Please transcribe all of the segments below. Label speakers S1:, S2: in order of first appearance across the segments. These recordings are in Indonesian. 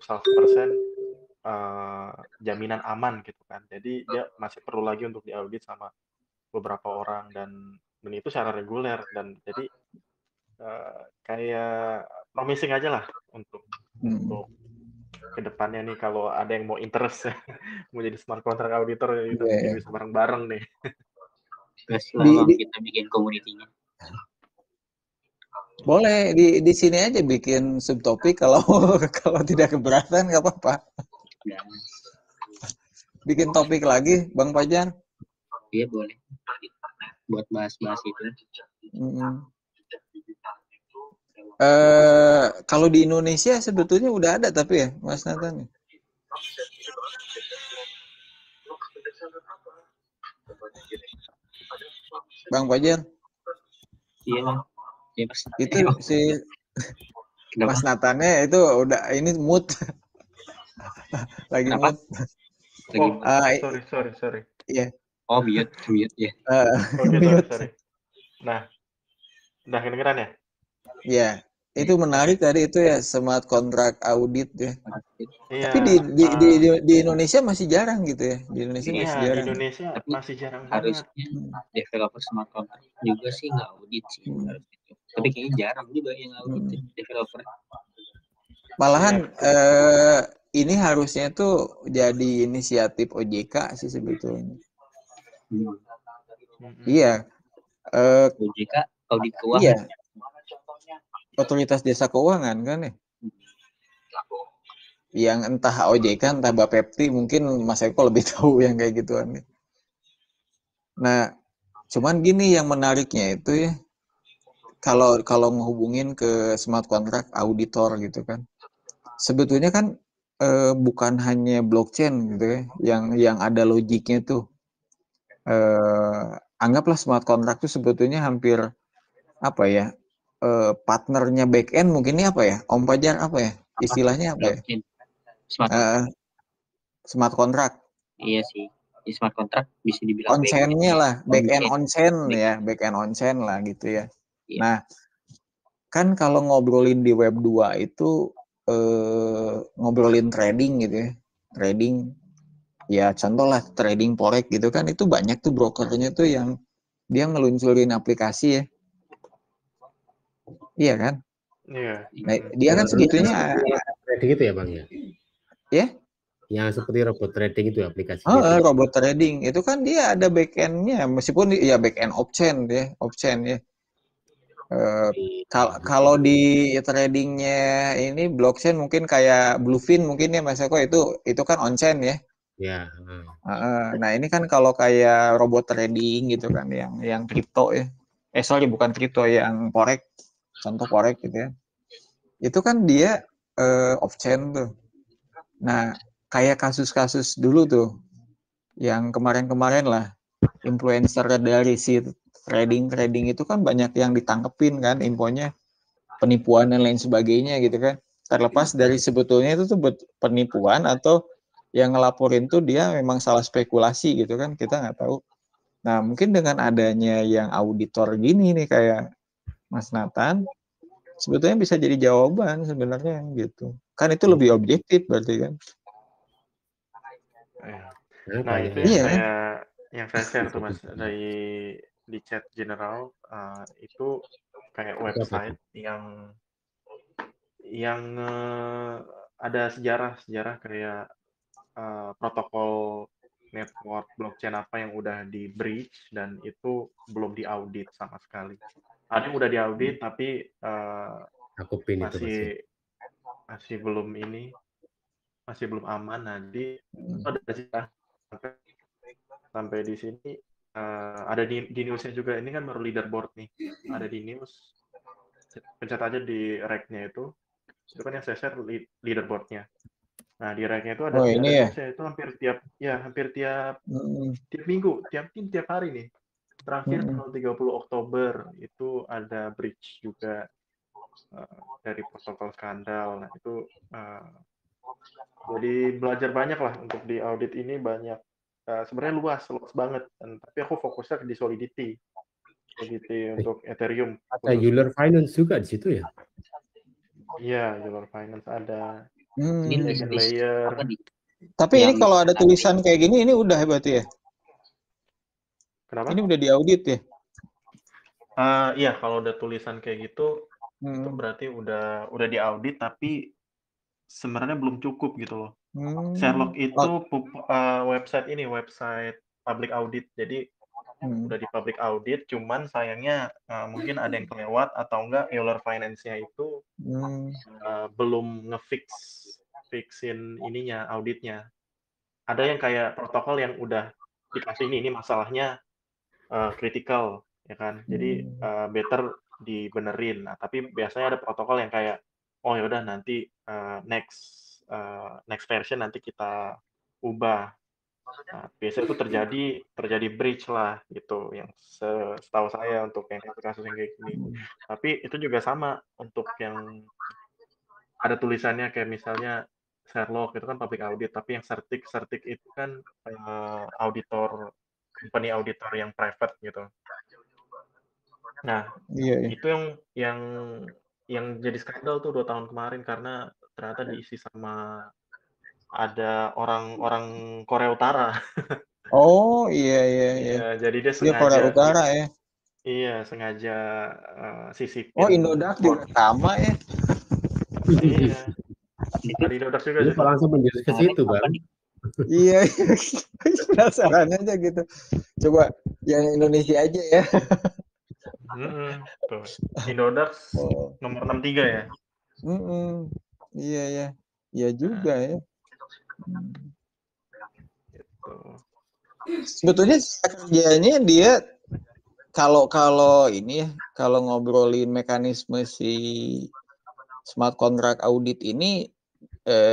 S1: 100% jaminan aman gitu kan. Jadi dia masih perlu lagi untuk diaudit sama beberapa orang dan itu secara reguler dan jadi kayak promising aja lah untuk kedepannya nih kalau ada yang mau interest mau jadi smart contract auditor kita mungkin bisa bareng-bareng nih.
S2: Terus lah kita bikin community-nya.
S3: Boleh di sini aja bikin subtopik kalau tidak keberatan nggak apa-apa. Bikin topik lagi, Bang Fajar.
S2: Iya boleh. Buat bahas-bahas itu.
S3: Kalau di Indonesia sebetulnya udah ada tapi ya, Mas Nathan. Bang Fajar.
S2: Iya.
S3: Itu si Mas Nathannya itu udah ini mood. Lagi mood.
S1: Sorry.
S3: Iya.
S2: Oh, mute ya.
S1: Sorry. Nah, udah kedengeran ya?
S3: Iya. Itu menarik tadi itu ya smart contract audit ya.
S1: Iya,
S3: tapi di Indonesia masih jarang gitu ya. Di Indonesia masih jarang.
S1: Di Indonesia
S2: tapi
S1: masih jarang
S2: harusnya
S1: banget.
S2: Developer smart contract juga sih nggak audit sih. Tapi kayaknya jarang juga yang audit developer.
S3: Malahan ini harusnya tuh jadi inisiatif OJK sih sebetulnya. Iya.
S2: OJK audit keuangan.
S3: Iya. Otoritas Jasa Keuangan kan ya. Yang entah OJK entah Bapepti mungkin Mas Eko lebih tahu yang kayak gituan. Nah, cuman gini yang menariknya itu ya. Kalau ngehubungin ke smart contract auditor gitu kan. Sebetulnya kan bukan hanya blockchain gitu ya yang ada logiknya tuh. Anggaplah smart contract itu sebetulnya hampir apa ya? Partnernya backend mungkin ini apa ya? Om Fajar apa ya? Istilahnya apa ya? Smart contract.
S2: Iya sih. Di smart contract bisa dibilang
S3: on-chain-nya lah, backend on-chain ya, backend on-chain lah gitu ya. Iya. Nah, kan kalau ngobrolin di web 2 itu ngobrolin trading gitu ya. Trading ya contoh lah trading forex gitu kan itu banyak tuh brokernya tuh yang dia ngeluncurin aplikasi ya. Iya kan?
S1: Iya.
S3: Nah, dia kan sebetulnya
S4: trading itu ya Bang ya?
S3: Ya?
S4: Yang seperti robot trading itu aplikasi.
S3: Robot trading itu kan dia ada backend-nya meskipun ya backend option ya. Kalau di tradingnya ini blockchain mungkin kayak Bluefin mungkin ya Mas Eko itu kan on-chain ya.
S4: Ya.
S3: Nah ini kan kalau kayak robot trading gitu kan yang kripto ya. Sorry bukan kripto yang forex, contoh forex gitu ya. Itu kan dia off-chain tuh. Nah kayak kasus-kasus dulu tuh yang kemarin-kemarin lah influencer dari si trading itu kan banyak yang ditangkepin kan infonya penipuan dan lain sebagainya gitu kan terlepas dari sebetulnya itu tuh penipuan atau yang ngelaporin tuh dia memang salah spekulasi gitu kan kita nggak tahu. Nah mungkin dengan adanya yang auditor gini nih kayak Mas Nathan sebetulnya bisa jadi jawaban sebenarnya gitu kan itu lebih objektif berarti kan.
S1: Nah itu yang saya share tuh Mas di chat general itu kayak website yang ada sejarah kayak protokol network blockchain apa yang udah di breach dan itu belum diaudit sama sekali. Ada yang udah diaudit tapi masih belum aman. Nah, jadi itu ada sejarah sampai di sini ada di newsnya juga. Ini kan baru leaderboard nih, ada di news. Pencet aja di rek-nya itu kan yang saya share leaderboardnya. Nah di rek-nya itu ada newsnya itu hampir tiap minggu, tiap hari nih. Terakhir tanggal 30 Oktober itu ada breach juga dari protokol skandal. Nah itu jadi belajar banyak lah untuk di audit ini banyak. Sebenarnya luas banget. Tapi aku fokusnya di Solidity untuk Ethereum.
S4: Ada Euler Finance juga di situ ya?
S1: Iya, Euler Finance ada.
S2: Ini
S3: Hmm.
S1: Second
S2: list
S1: layer.
S2: apa nih?
S3: Tapi ini
S2: Yang
S3: kalau ada
S2: bisa
S3: tulisan kayak gini, ini udah berarti ya?
S1: Kenapa?
S3: Ini udah diaudit ya?
S1: Iya, kalau udah tulisan kayak gitu, itu
S3: Hmm.
S1: berarti udah diaudit, tapi sebenarnya belum cukup gitu loh.
S3: Hmm.
S1: Sherlock
S3: Oh.
S1: itu website public audit. Jadi
S3: Hmm.
S1: udah di public audit, cuman sayangnya mungkin ada yang kelewat atau enggak Euler Finance-nya itu
S3: Hmm.
S1: belum fixin ininya auditnya. Ada yang kayak protokol yang udah dikasih ini masalahnya kritikal ya kan. Jadi better dibenerin. Nah, tapi biasanya ada protokol yang kayak oh ya udah nanti next version nanti kita ubah. Nah, biasanya itu terjadi breach lah gitu yang setahu saya untuk yang kasus yang kayak gini. Tapi itu juga sama untuk yang ada tulisannya kayak misalnya Sherlock itu kan public audit, tapi yang Certic itu kan company auditor yang private gitu. Nah,
S3: Iya, iya.
S1: itu yang jadi skandal tuh 2 tahun kemarin karena ternyata diisi sama ada orang-orang Korea Utara.
S3: Oh, iya, iya, iya.
S1: Iya, jadi dia
S3: Dia Korea
S1: sengaja
S3: Utara ya.
S1: sengaja
S3: Oh,
S1: sisipin
S3: Indodax juga sama ya.
S1: iya. Ada Indodax juga
S4: Ini
S1: sih.
S4: kok langsung menjurus ke situ,
S2: apa
S4: Bang?
S2: nih?
S3: Iya, penasaran aja gitu. Coba yang Indonesia aja ya.
S1: Tuh. Indodax
S3: Oh.
S1: nomor 63 ya.
S3: Iya, ya. Iya juga ya.
S1: Gitu.
S3: Sebetulnya kerjanya dia kalau ini ya, kalau ngobrolin mekanisme si smart contract audit ini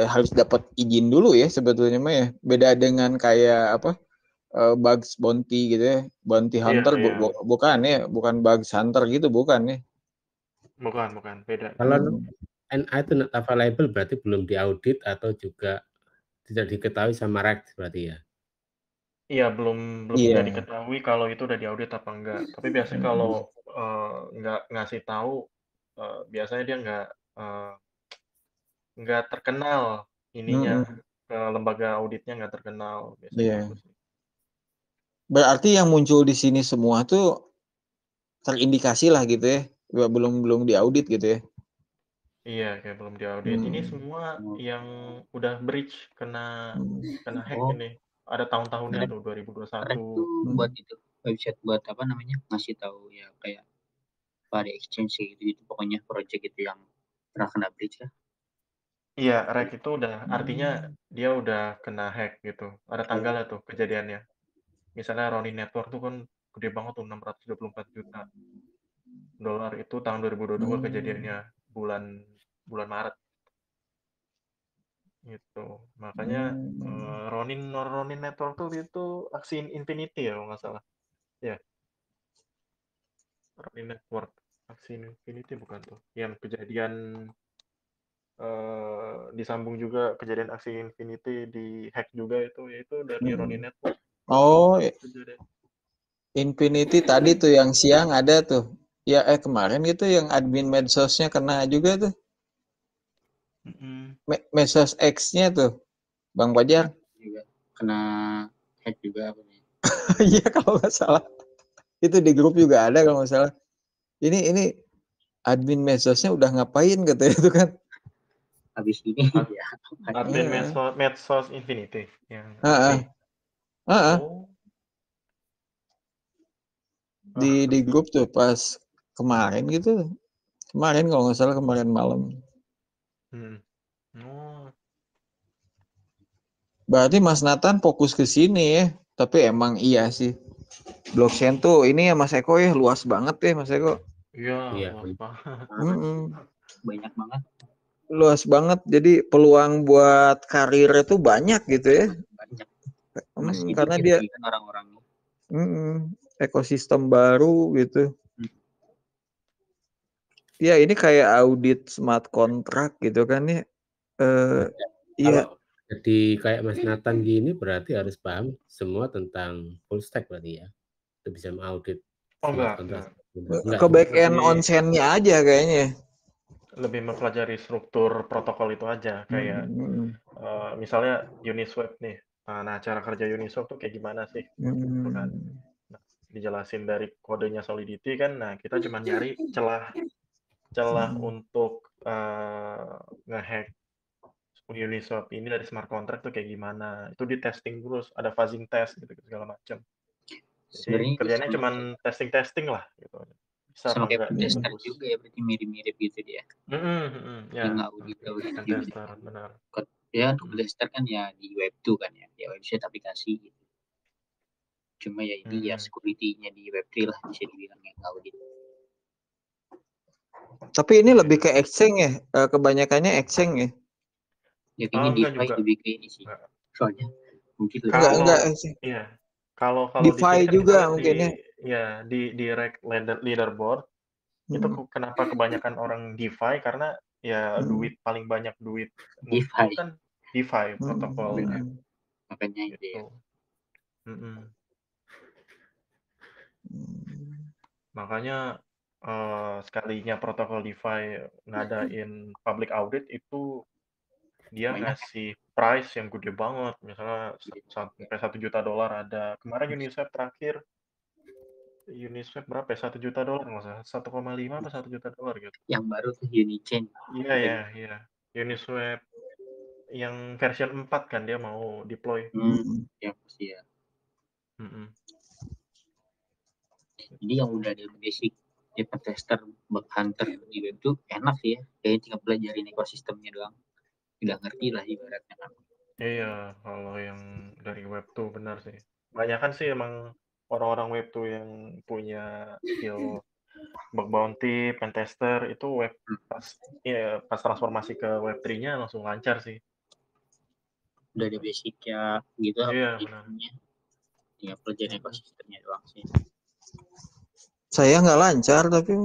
S3: harus dapat izin dulu ya sebetulnya mah ya. Beda dengan kayak apa bugs bounty gitu ya, bounty hunter
S1: Iya.
S3: bukan ya, bukan bugs hunter gitu bukan ya.
S1: Bukan, beda.
S4: Kalau NA itu not available berarti belum diaudit atau juga tidak diketahui sama REC berarti ya?
S1: Iya, belum nggak diketahui kalau itu udah diaudit apa enggak. Tapi biasanya kalau nggak ngasih tahu, biasanya dia nggak terkenal ininya, ke lembaga auditnya nggak terkenal biasanya gitu sih.
S3: Berarti yang muncul di sini semua tuh terindikasi lah gitu ya, belum diaudit gitu ya.
S1: Iya, kayak belum diaudit. Ini semua yang udah breach kena hack ini. Ada tahun-tahunnya tuh 2021.
S2: Keren tuh buat itu website buat apa namanya ngasih tahu ya kayak pada exchange gitu pokoknya project itu yang pernah kena breach ya.
S1: Iya, REC itu udah artinya dia udah kena hack gitu. Ada tanggalnya tuh kejadiannya. Misalnya Ronin Network tuh kan gede banget tuh 624 juta dolar itu tahun 2022 kejadiannya bulan Maret gitu. Makanya Ronin Network tuh itu aksi Infinity ya kalau nggak salah. Ya, Ronin Network aksi Infinity bukan tuh. Yang kejadian disambung juga kejadian aksi Infinity di hack juga itu dari Ronin Network.
S3: Oh,
S1: Kejadian.
S3: Infinity tadi tuh yang siang ada tuh. Ya kemarin gitu yang admin medsosnya kena juga tuh. Medsos X-nya tuh. Bang Fajar.
S2: Juga kena hack juga apa nih?
S3: Iya kalau nggak salah. Itu di grup juga ada kalau nggak salah. Ini admin medsosnya udah ngapain katanya itu kan.
S2: Habis ini ya.
S1: Admin medsos Infinity yang
S3: Oh. Di grup tuh pas kemarin gitu. Kemarin kalau nggak salah kemarin malam. Berarti Mas Nathan fokus ke sini ya. Tapi emang iya sih. Blockchain tuh ini ya Mas Eko ya luas banget ya Mas Eko.
S1: Iya, luas banget.
S2: Banyak banget.
S3: Luas banget. Jadi peluang buat karir itu banyak gitu ya.
S2: Banyak.
S3: Karena dia
S2: orang-orang
S3: ekosistem baru gitu. Ya ini kayak audit smart contract gitu kan ya.
S4: Kalau jadi kayak Mas Nathan gini berarti harus paham semua tentang full stack berarti ya. Itu bisa mengaudit smart contract.
S3: Ke back end onsen-nya aja kayaknya.
S1: lebih mempelajari struktur protokol itu aja. Kayak misalnya Uniswap nih. Nah, cara kerja Uniswap tuh kayak gimana sih? Gitu kan. Nah, dijelasin dari kodenya Solidity kan. Nah, kita cuma nyari celah untuk ngehack Uniswap ini dari smart contract tuh kayak gimana. Itu di testing terus, ada fuzzing test gitu segala macam. Jadi
S2: Sebenarnya
S1: kerjanya
S2: sama
S1: cuman testing lah gitu. Bisa
S2: sama
S1: apa
S2: kayak
S1: enggak nih
S2: tester
S1: bagus.
S2: juga ya, berarti mirip-mirip gitu dia.
S1: Ya,
S2: Yang audit
S1: pen
S2: juga.
S1: tester, benar.
S2: Ya untuk tester kan ya di Web2 kan ya, website aplikasi gitu. Cuma ya ini ya security-nya di Web3 lah bisa dibilang yang audit.
S3: Tapi ini lebih ke exchange ya, kebanyakannya exchange ya.
S2: Ya kayaknya
S1: Enggak
S2: DeFi
S1: juga.
S2: lebih ke ini sih.
S1: Enggak.
S2: Soalnya mungkin lebih
S3: Enggak
S1: Kalau
S3: exchange.
S1: iya, kalau di
S3: DeFi
S1: sini kan
S3: juga
S1: kita lihat
S3: mungkin
S1: di rank leaderboard itu kenapa kebanyakan orang DeFi karena ya duit move
S2: DeFi.
S1: itu kan DeFi protokolnya
S2: Makanya itu ya.
S1: gitu. Makanya sekalinya protokol DeFi ngadain public audit itu dia
S2: Banyak.
S1: ngasih price yang gede banget, misalnya sampai $1 juta ada. Kemarin Uniswap terakhir berapa ya? $1 juta nggak salah, 1,5 apa $1 juta gitu.
S2: Yang baru tuh Unichain.
S1: Iya. Uniswap yang version 4 kan dia mau deploy.
S2: Ya pasti ya.
S1: Mm-mm.
S2: Jadi yang udah ada basic tipe tester, bug hunter di web tuh enak sih ya. Kayaknya tinggal pelajarin ekosistemnya doang. Udah ngerti lah ibaratnya kan.
S1: Iya, kalau yang dari web tuh benar sih. Banyakan sih emang orang-orang web tuh yang punya skill bug bounty, pen tester itu web pas transformasi ke web 3-nya langsung lancar sih.
S2: Udah ada basicnya gitu
S1: Iya,
S2: aplikasinya. Tinggal pelajarin ekosistemnya doang sih.
S3: Saya nggak lancar tapi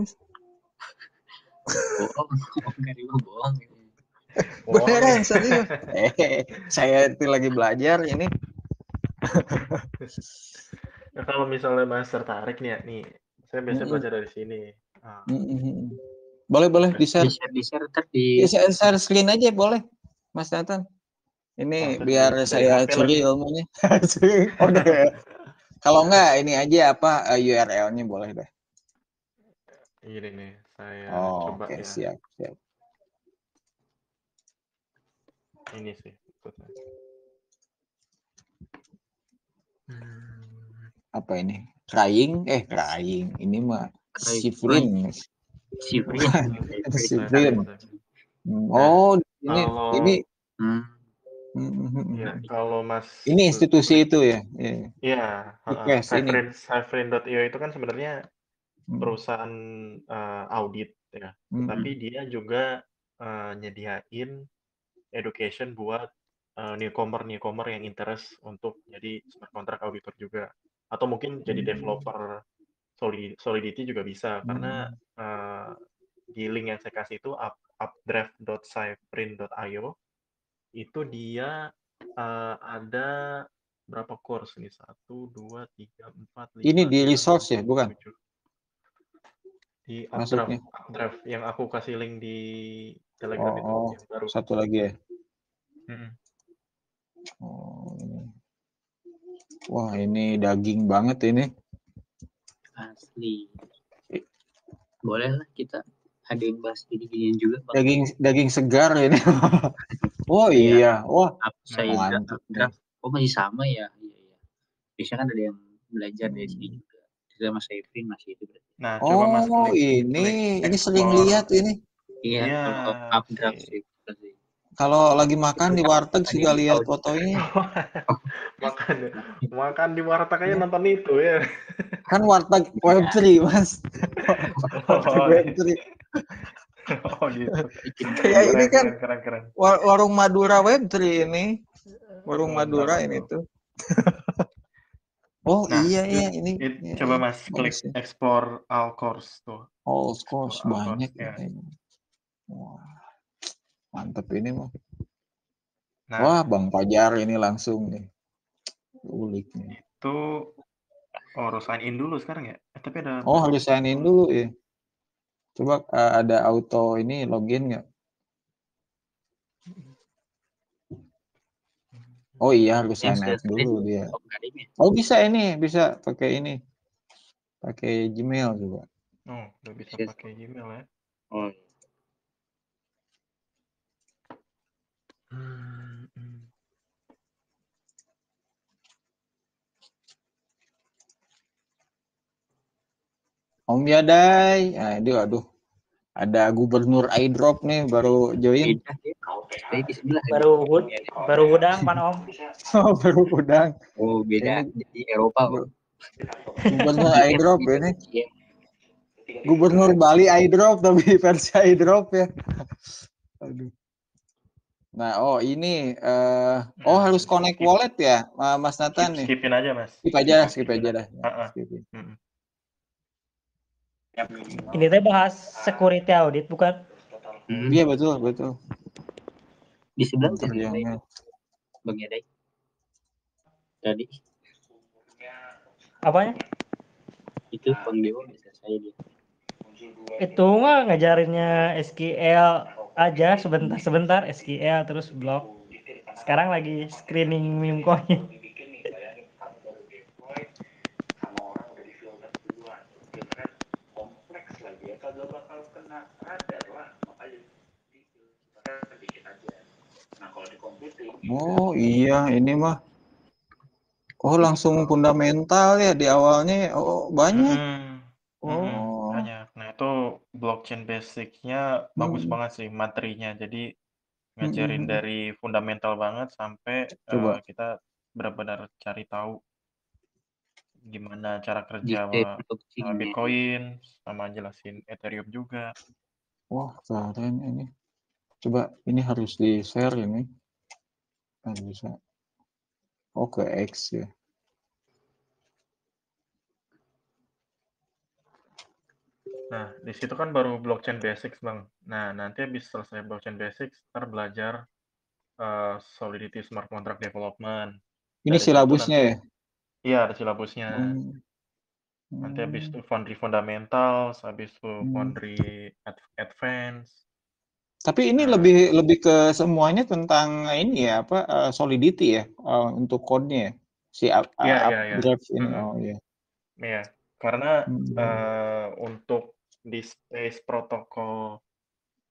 S2: bohong.
S3: Beneran serius. Saya itu lagi belajar ini.
S1: Nah, kalau misalnya Mas tertarik nih, saya biasanya belajar dari sini.
S3: Boleh di-share.
S2: Di-share ntar di
S3: share screen aja boleh, Mas Nathan. Ini biar saya curi ilmunya. Kalau enggak ini aja apa URL-nya boleh deh.
S1: Ini nih, saya coba
S3: oke,
S1: ya.
S3: siap.
S1: Ini sih maksudnya.
S3: Apa ini? Crying. Ini mah Sifrin. Oh, ini
S1: ya, kalau Mas
S3: ini institusi itu ya.
S1: Iya, Cyfrin.io itu kan sebenarnya perusahaan audit ya. Tapi dia juga nyediain education buat newcomer yang interest untuk jadi smart contract auditor juga. Atau mungkin jadi developer Solidity juga bisa karena di link yang saya kasih itu updraft.cyfrin.io itu dia ada berapa course nih? 1, 2, 3, 4, 5,
S3: ini di
S1: 6,
S3: resource
S1: 7,
S3: ya, bukan?
S1: Di
S3: Masuknya.
S1: updraft yang aku kasih link di Telegram itu yang baru.
S3: Satu lagi ya. Wah, ini daging banget ini.
S2: Asli. Boleh lah kita ada yang bahas gini-ginian juga.
S3: Daging segar ini. Oh iya. Wah.
S2: Saya draft. Oh masih sama ya. Iya. Biasanya kan ada yang belajar dari sini juga. Kita Mas Cyfrin masih itu berarti.
S1: Nah, coba Mas
S3: ini sering lihat ini.
S2: Iya, kalau updraft sih.
S3: Kalau lagi makan di warteg juga lihat fotonya.
S1: makan di warteg aja nonton itu ya.
S3: Kan warteg Web3, Mas. Warteg Web3.
S1: Oh gitu.
S3: Kayak ini kan
S1: keren.
S3: Warung Madura Web3 ini. Warung Madura ini tuh. Oh nah, iya ini.
S1: Coba Mas klik explore all course tuh.
S3: All course banyak ya. Wah. Mantep ini mah. Nah, wah, Bang Fajar ini langsung nih. Ulik nih.
S1: Itu harus sign in dulu sekarang ya? Tapi ada
S3: harus sign in dulu ya. Coba ada auto ini login nggak? Oh iya harus
S2: Yang
S3: sign up dulu dia.
S2: Akademi.
S3: Oh bisa ini, bisa pakai ini. Pakai Gmail juga.
S1: Oh, udah bisa
S2: Yes.
S1: pakai Gmail ya.
S2: Oh,
S3: Om Yadai. Nah, aduh. Ada gubernur iDrop nih baru join.
S2: beda ya. Saya di sebelah.
S5: Baru hudang Pan Om.
S3: Oh, baru udang.
S2: Oh, beda.
S3: Ini
S2: Jadi Eropa. Om.
S3: gubernur iDrop ini.
S2: Iya.
S3: Gubernur Bali iDrop tapi versi iDrop ya. Aduh. Nah, oh ini harus connect wallet ya, Mas Nathan nih.
S1: Skipin aja, Mas.
S3: Skip aja dah. Skipin.
S5: Ini teh bahas security audit bukan?
S3: Iya betul.
S2: Di sebelah
S3: Ntar
S2: tuh
S3: jangan.
S2: Bang Yadai. Tadi
S5: Apanya?
S2: itu Bang Dewa bisa saya dia.
S5: Itu mah ngajarinnya SQL aja sebentar SQL terus blok. Sekarang lagi screening meme coin.
S3: Oh iya ini mah. Oh langsung fundamental ya di awalnya. Oh banyak. Oh.
S1: Banyak. Nah itu blockchain basic-nya bagus banget sih materinya. Jadi ngajarin dari fundamental banget sampai
S3: Coba.
S1: kita benar-benar cari tahu gimana cara kerja
S2: Detail blockchain-nya.
S1: Bitcoin, sama jelasin Ethereum juga.
S3: Wah keren ini. Coba ini harus di-share ini. Harus bisa. Oh ke X ya.
S1: Nah, di situ kan baru blockchain basics, Bang. Nah, nanti habis selesai blockchain basics, ntar belajar Solidity Smart Contract Development.
S3: Ini
S1: Dari situ
S3: silabusnya
S1: nanti,
S3: ya?
S1: iya, ada silabusnya. Nanti habis itu Foundry Fundamentals, habis itu Foundry Advanced.
S3: Tapi ini
S1: Nah,
S3: lebih ke semuanya tentang ini ya apa Solidity ya untuk code-nya ya? Si
S1: Iya.
S3: upgrade ini. Oh iya.
S1: Iya, karena untuk di space protokol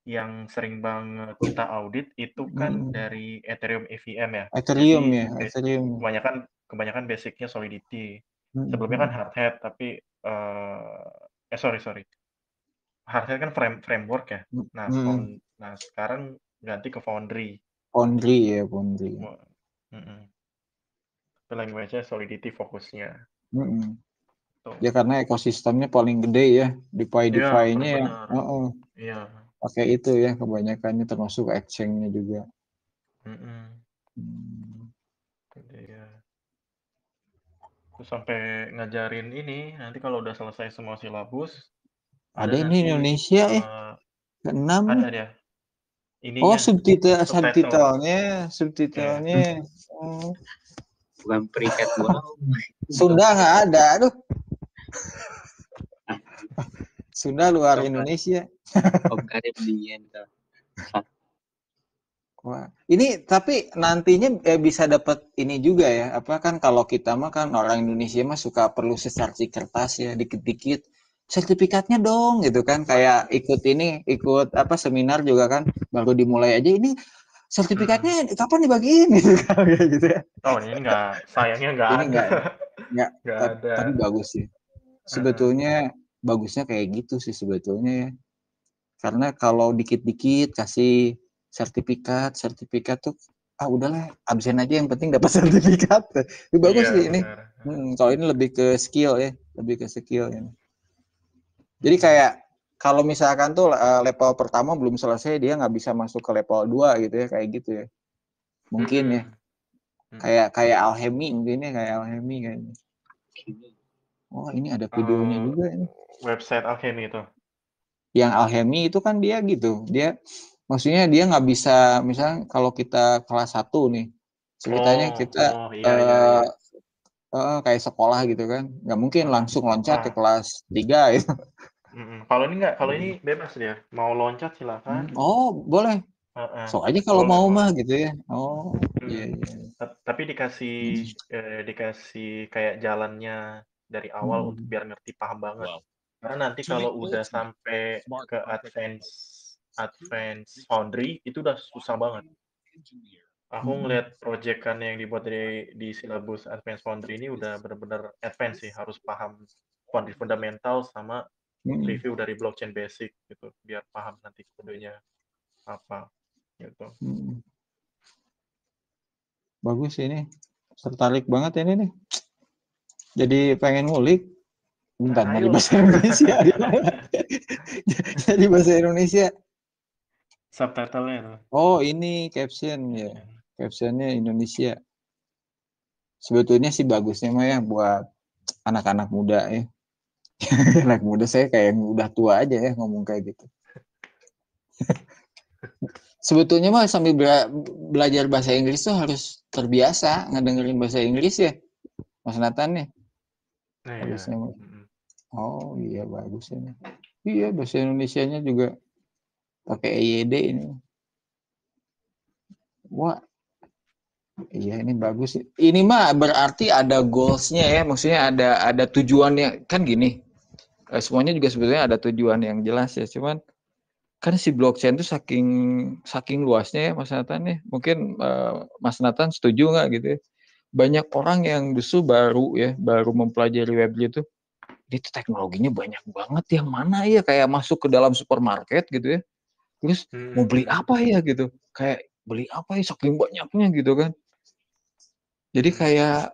S1: yang sering banget kita audit itu kan dari Ethereum EVM ya.
S3: Ethereum
S1: Jadi
S3: ya, Ethereum.
S1: kebanyakan basicnya Solidity. Sebelumnya kan Hardhat, tapi sorry. Hardhat kan framework ya. Nah, nah sekarang ganti ke Foundry.
S3: Foundry.
S1: Itu language-nya Solidity fokusnya.
S3: Ya karena ekosistemnya paling gede ya, DeFi-nya ya.
S1: Iya.
S3: Pakai itu ya kebanyakannya termasuk exchange-nya juga.
S1: Terus sampai ngajarin ini, nanti kalau udah selesai semua silabus,
S3: Ada
S1: nanti,
S3: ini Indonesia ya, ke-6.
S1: Ada dia.
S3: Oh,
S1: Ininya,
S3: subtitlenya. Oh.
S2: Bukan perikat gua.
S3: Sunda nggak ada, aduh. Sunda luar Indonesia.
S2: Om Karim dingin tuh.
S3: Wah, ini tapi nantinya bisa dapat ini juga ya. Apa kan kalau kita mah kan orang Indonesia mah suka perlu secerti kertas ya, dikit-dikit sertifikatnya dong gitu kan. Kayak ikut apa seminar juga kan baru dimulai aja ini sertifikatnya kapan dibagiin gitu kan kayak gitu ya.
S1: Oh, ini sayangnya nggak ada.
S3: Tapi bagus sih. Sebetulnya bagusnya kayak gitu sih sebetulnya ya. Karena kalau dikit-dikit kasih sertifikat tuh udahlah absen aja yang penting dapat sertifikat. Itu bagus sih ini. Kalau ini lebih ke skill ya, Jadi kayak kalau misalkan tuh level pertama belum selesai dia nggak bisa masuk ke level 2 gitu ya kayak gitu ya. Mungkin ya. Kayak alchemy mungkin ya kayak alchemy kayaknya. Oh, ini ada videonya juga ini.
S1: Website alchemy itu.
S3: Yang alchemy itu kan dia gitu. Maksudnya dia nggak bisa, misalnya kalau kita kelas 1 nih, ceritanya kita kayak sekolah gitu kan, nggak mungkin langsung loncat ke kelas 3 gitu.
S1: Kalau ini enggak, kalau ini bebas dia. Mau loncat silakan.
S3: Oh, boleh.
S1: Heeh.
S3: So aja kalau
S1: Boleh,
S3: mau
S1: boleh.
S3: mah gitu ya. Oh, iya
S1: Hmm.
S3: iya.
S1: Tapi dikasih kayak jalannya dari awal untuk biar ngerti paham banget. Karena nanti kalau udah sampai ke advance foundry itu udah susah banget. Aku ngeliat proyekan yang dibuat di silabus advance foundry ini udah benar-benar advance sih, harus paham foundry fundamental sama review dari blockchain basic gitu, biar paham nanti kodenya apa gitu.
S3: Bagus ini. Tertarik banget ini nih. Jadi pengen ngulik. Bentar, mau di bahasa Indonesia. Jadi bahasa Indonesia.
S1: Subtitle-nya.
S3: Oh, ini caption ya. Captionnya Indonesia. Sebetulnya sih bagusnya mah ya buat anak-anak muda ya. Anak muda saya kayak yang udah tua aja ya ngomong kayak gitu. Sebetulnya mah sambil belajar bahasa Inggris tuh harus terbiasa ngedengerin bahasa Inggris ya, Mas Nathan nih. Harusnya. Oh iya bagus ini. Iya bahasa Indonesianya juga pakai EYD ini. Wah, iya ini bagus. Ini mah berarti ada goals-nya ya, maksudnya ada tujuannya kan gini. Semuanya juga sebetulnya ada tujuan yang jelas ya, cuman kan si blockchain itu saking luasnya ya Mas Nathan ya. Mungkin Mas Nathan setuju nggak gitu ya? Banyak orang yang justru baru mempelajari Web3 itu, itu teknologinya banyak banget, yang mana ya kayak masuk ke dalam supermarket gitu ya. Terus mau beli apa ya gitu? Kayak beli apa ya saking banyaknya gitu kan. Jadi kayak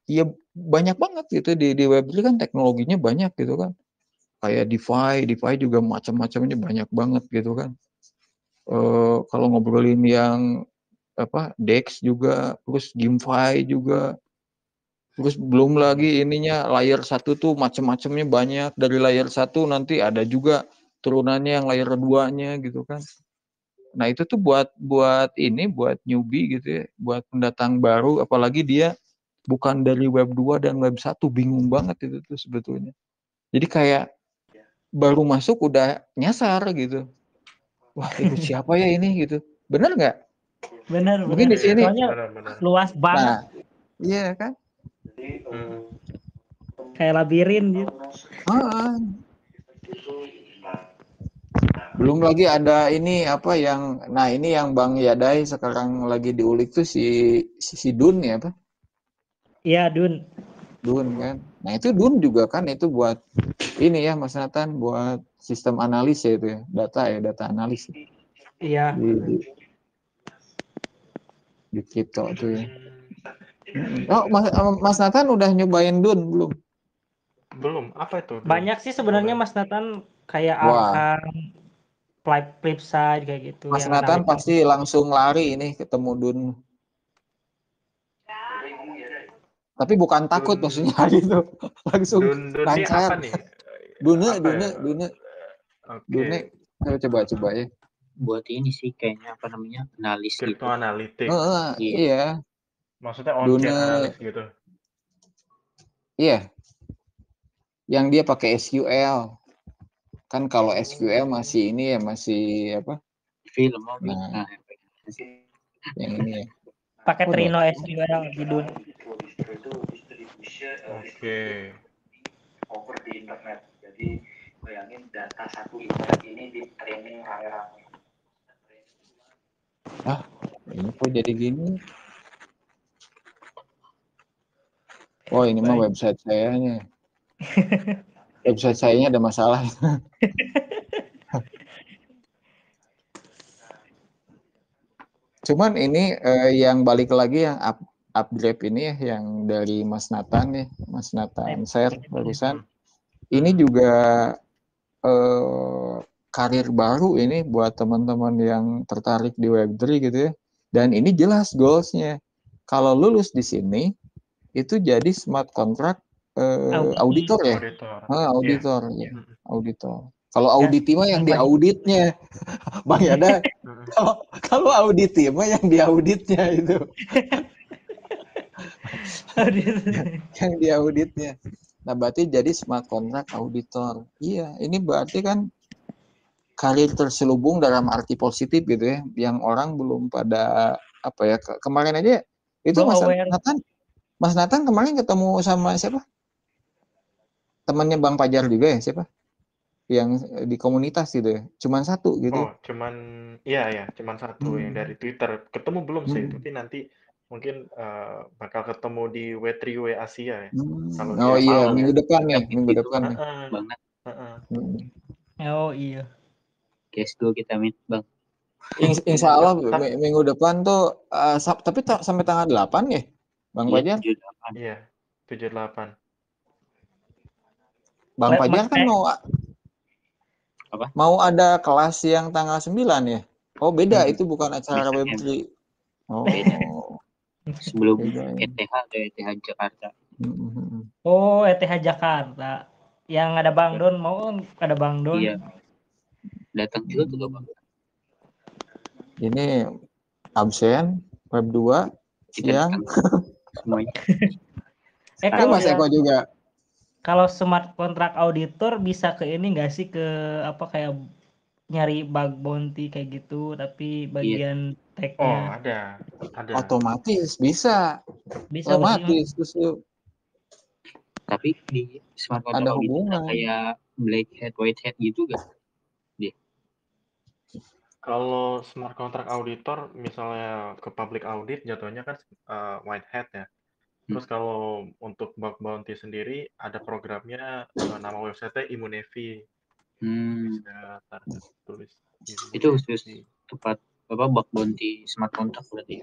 S3: ya banyak banget gitu di Web3 kan teknologinya banyak gitu kan. Kayak DeFi juga macam-macamnya banyak banget gitu kan. Kalau ngobrolin yang DEX juga, terus GameFi juga, terus belum lagi ininya layer 1 tuh macam-macamnya banyak. Dari layer 1 nanti ada juga turunannya yang layer 2-nya gitu kan. Nah itu tuh buat newbie gitu ya, buat pendatang baru, apalagi dia bukan dari Web 2 dan Web 1, bingung banget itu tuh sebetulnya. Jadi kayak baru masuk udah nyasar gitu. Wah ikut siapa ya ini gitu. Bener nggak?
S5: Bener.
S3: Mungkin di sini.
S5: Soalnya luas banget.
S3: Nah, iya kan?
S5: Kayak labirin gitu.
S3: Belum lagi ada ini ini yang Bang Yadai sekarang lagi diulik tuh si Dun ya apa?
S5: Iya, Dun
S3: kan. Nah, itu Dun juga kan itu buat ini ya Mas Nathan, buat sistem analis ya itu ya, data analis.
S5: Iya.
S3: Di kripto tuh ya. Oh, Mas Nathan udah nyobain Dun belum?
S1: Belum. Apa itu?
S5: Banyak sih sebenarnya Mas Nathan, kayak Arkham, Flipside kayak gitu.
S3: Mas Nathan pasti langsung lari ini ketemu Dun. Tapi bukan takut maksudnya gitu. Langsung lancar. Dune. Dune. Coba ya.
S2: Buat ini sih kayaknya analis gitu.
S1: Crypto analitik.
S3: Iya.
S1: Maksudnya on-chain analis gitu.
S3: Iya. Yang dia pakai SQL. Kan kalau SQL masih ini ya, masih apa?
S2: Film.
S3: Yang ini ya.
S5: Pakai Trino SQL di Dun.
S1: Oke.
S6: Over di internet. Jadi bayangin data satu internet ini di training rame-rame.
S3: Ini kok jadi gini? Oh, ini mah website sayanya. Website sayanya ada masalah. Cuman ini yang balik lagi yang upgrade ini ya, yang dari Mas Nathan nih, Mas Nathan share barusan. Ini juga karir baru ini buat teman-teman yang tertarik di Web3 gitu ya. Dan ini jelas goals-nya. Kalau lulus di sini, itu jadi smart contract auditor ya? Auditor. Ya. Auditor. Kalau auditi mah yang diauditnya. Bang Yada, kalau auditi mah yang diauditnya itu. Yang diauditnya. Nah, berarti jadi smart contract auditor. Iya, ini berarti kan karir terselubung dalam arti positif gitu ya, yang orang belum pada apa ya, kemarin aja itu
S5: Belum aware.
S3: Mas Nathan kemarin ketemu sama siapa? Temannya Bang Pajar juga ya, siapa? Yang di komunitas gitu ya. Cuman satu gitu.
S1: Oh, cuman satu yang dari Twitter. Ketemu belum sih, tapi nanti mungkin bakal ketemu di W3W Asia ya. Kalau
S3: Oh
S1: dia
S3: iya,
S1: mau
S3: minggu
S1: ya.
S3: depan nih,
S2: Tapi
S3: minggu
S2: itu
S3: depan nih.
S2: banget.
S5: Oh iya.
S2: Case 2 kita meet Bang.
S3: Insya Allah minggu depan tuh, tapi sampai tanggal 8 ya, Bang
S2: Iya,
S3: Pajar?
S2: 78.
S1: Iya, 78.
S3: Bang Pajar kan mau ada kelas yang tanggal 9 ya? Oh beda, itu bukan acara Web3. Oh.
S2: Beda. Sebelum
S3: Beda, ya.
S2: ETH atau ETH Jakarta.
S5: Oh, ETH Jakarta. Yang ada Bang Don, mau ada Bang Don.
S2: Iya. Datang juga tuh Bang.
S3: Ini absen Web 2 siang.
S2: Semuanya.
S3: Ada Mas Eko juga.
S5: Kalau smart contract auditor bisa ke ini nggak sih, ke apa kayak nyari bug bounty kayak gitu, tapi bagian tag-nya.
S1: Oh, ada.
S3: Otomatis bisa. Otomatis terus.
S2: Tapi di smart contract
S3: ada
S2: auditor
S3: hubungan
S2: kayak black hat, white hat gitu gak?
S1: Kalau smart contract auditor misalnya ke public audit jatuhnya kan white hat ya. Terus kalau untuk bug bounty sendiri ada programnya, nama website-nya Immunevi. Bisa tulis.
S2: Itu khusus tempat bug bounty smart contract berarti.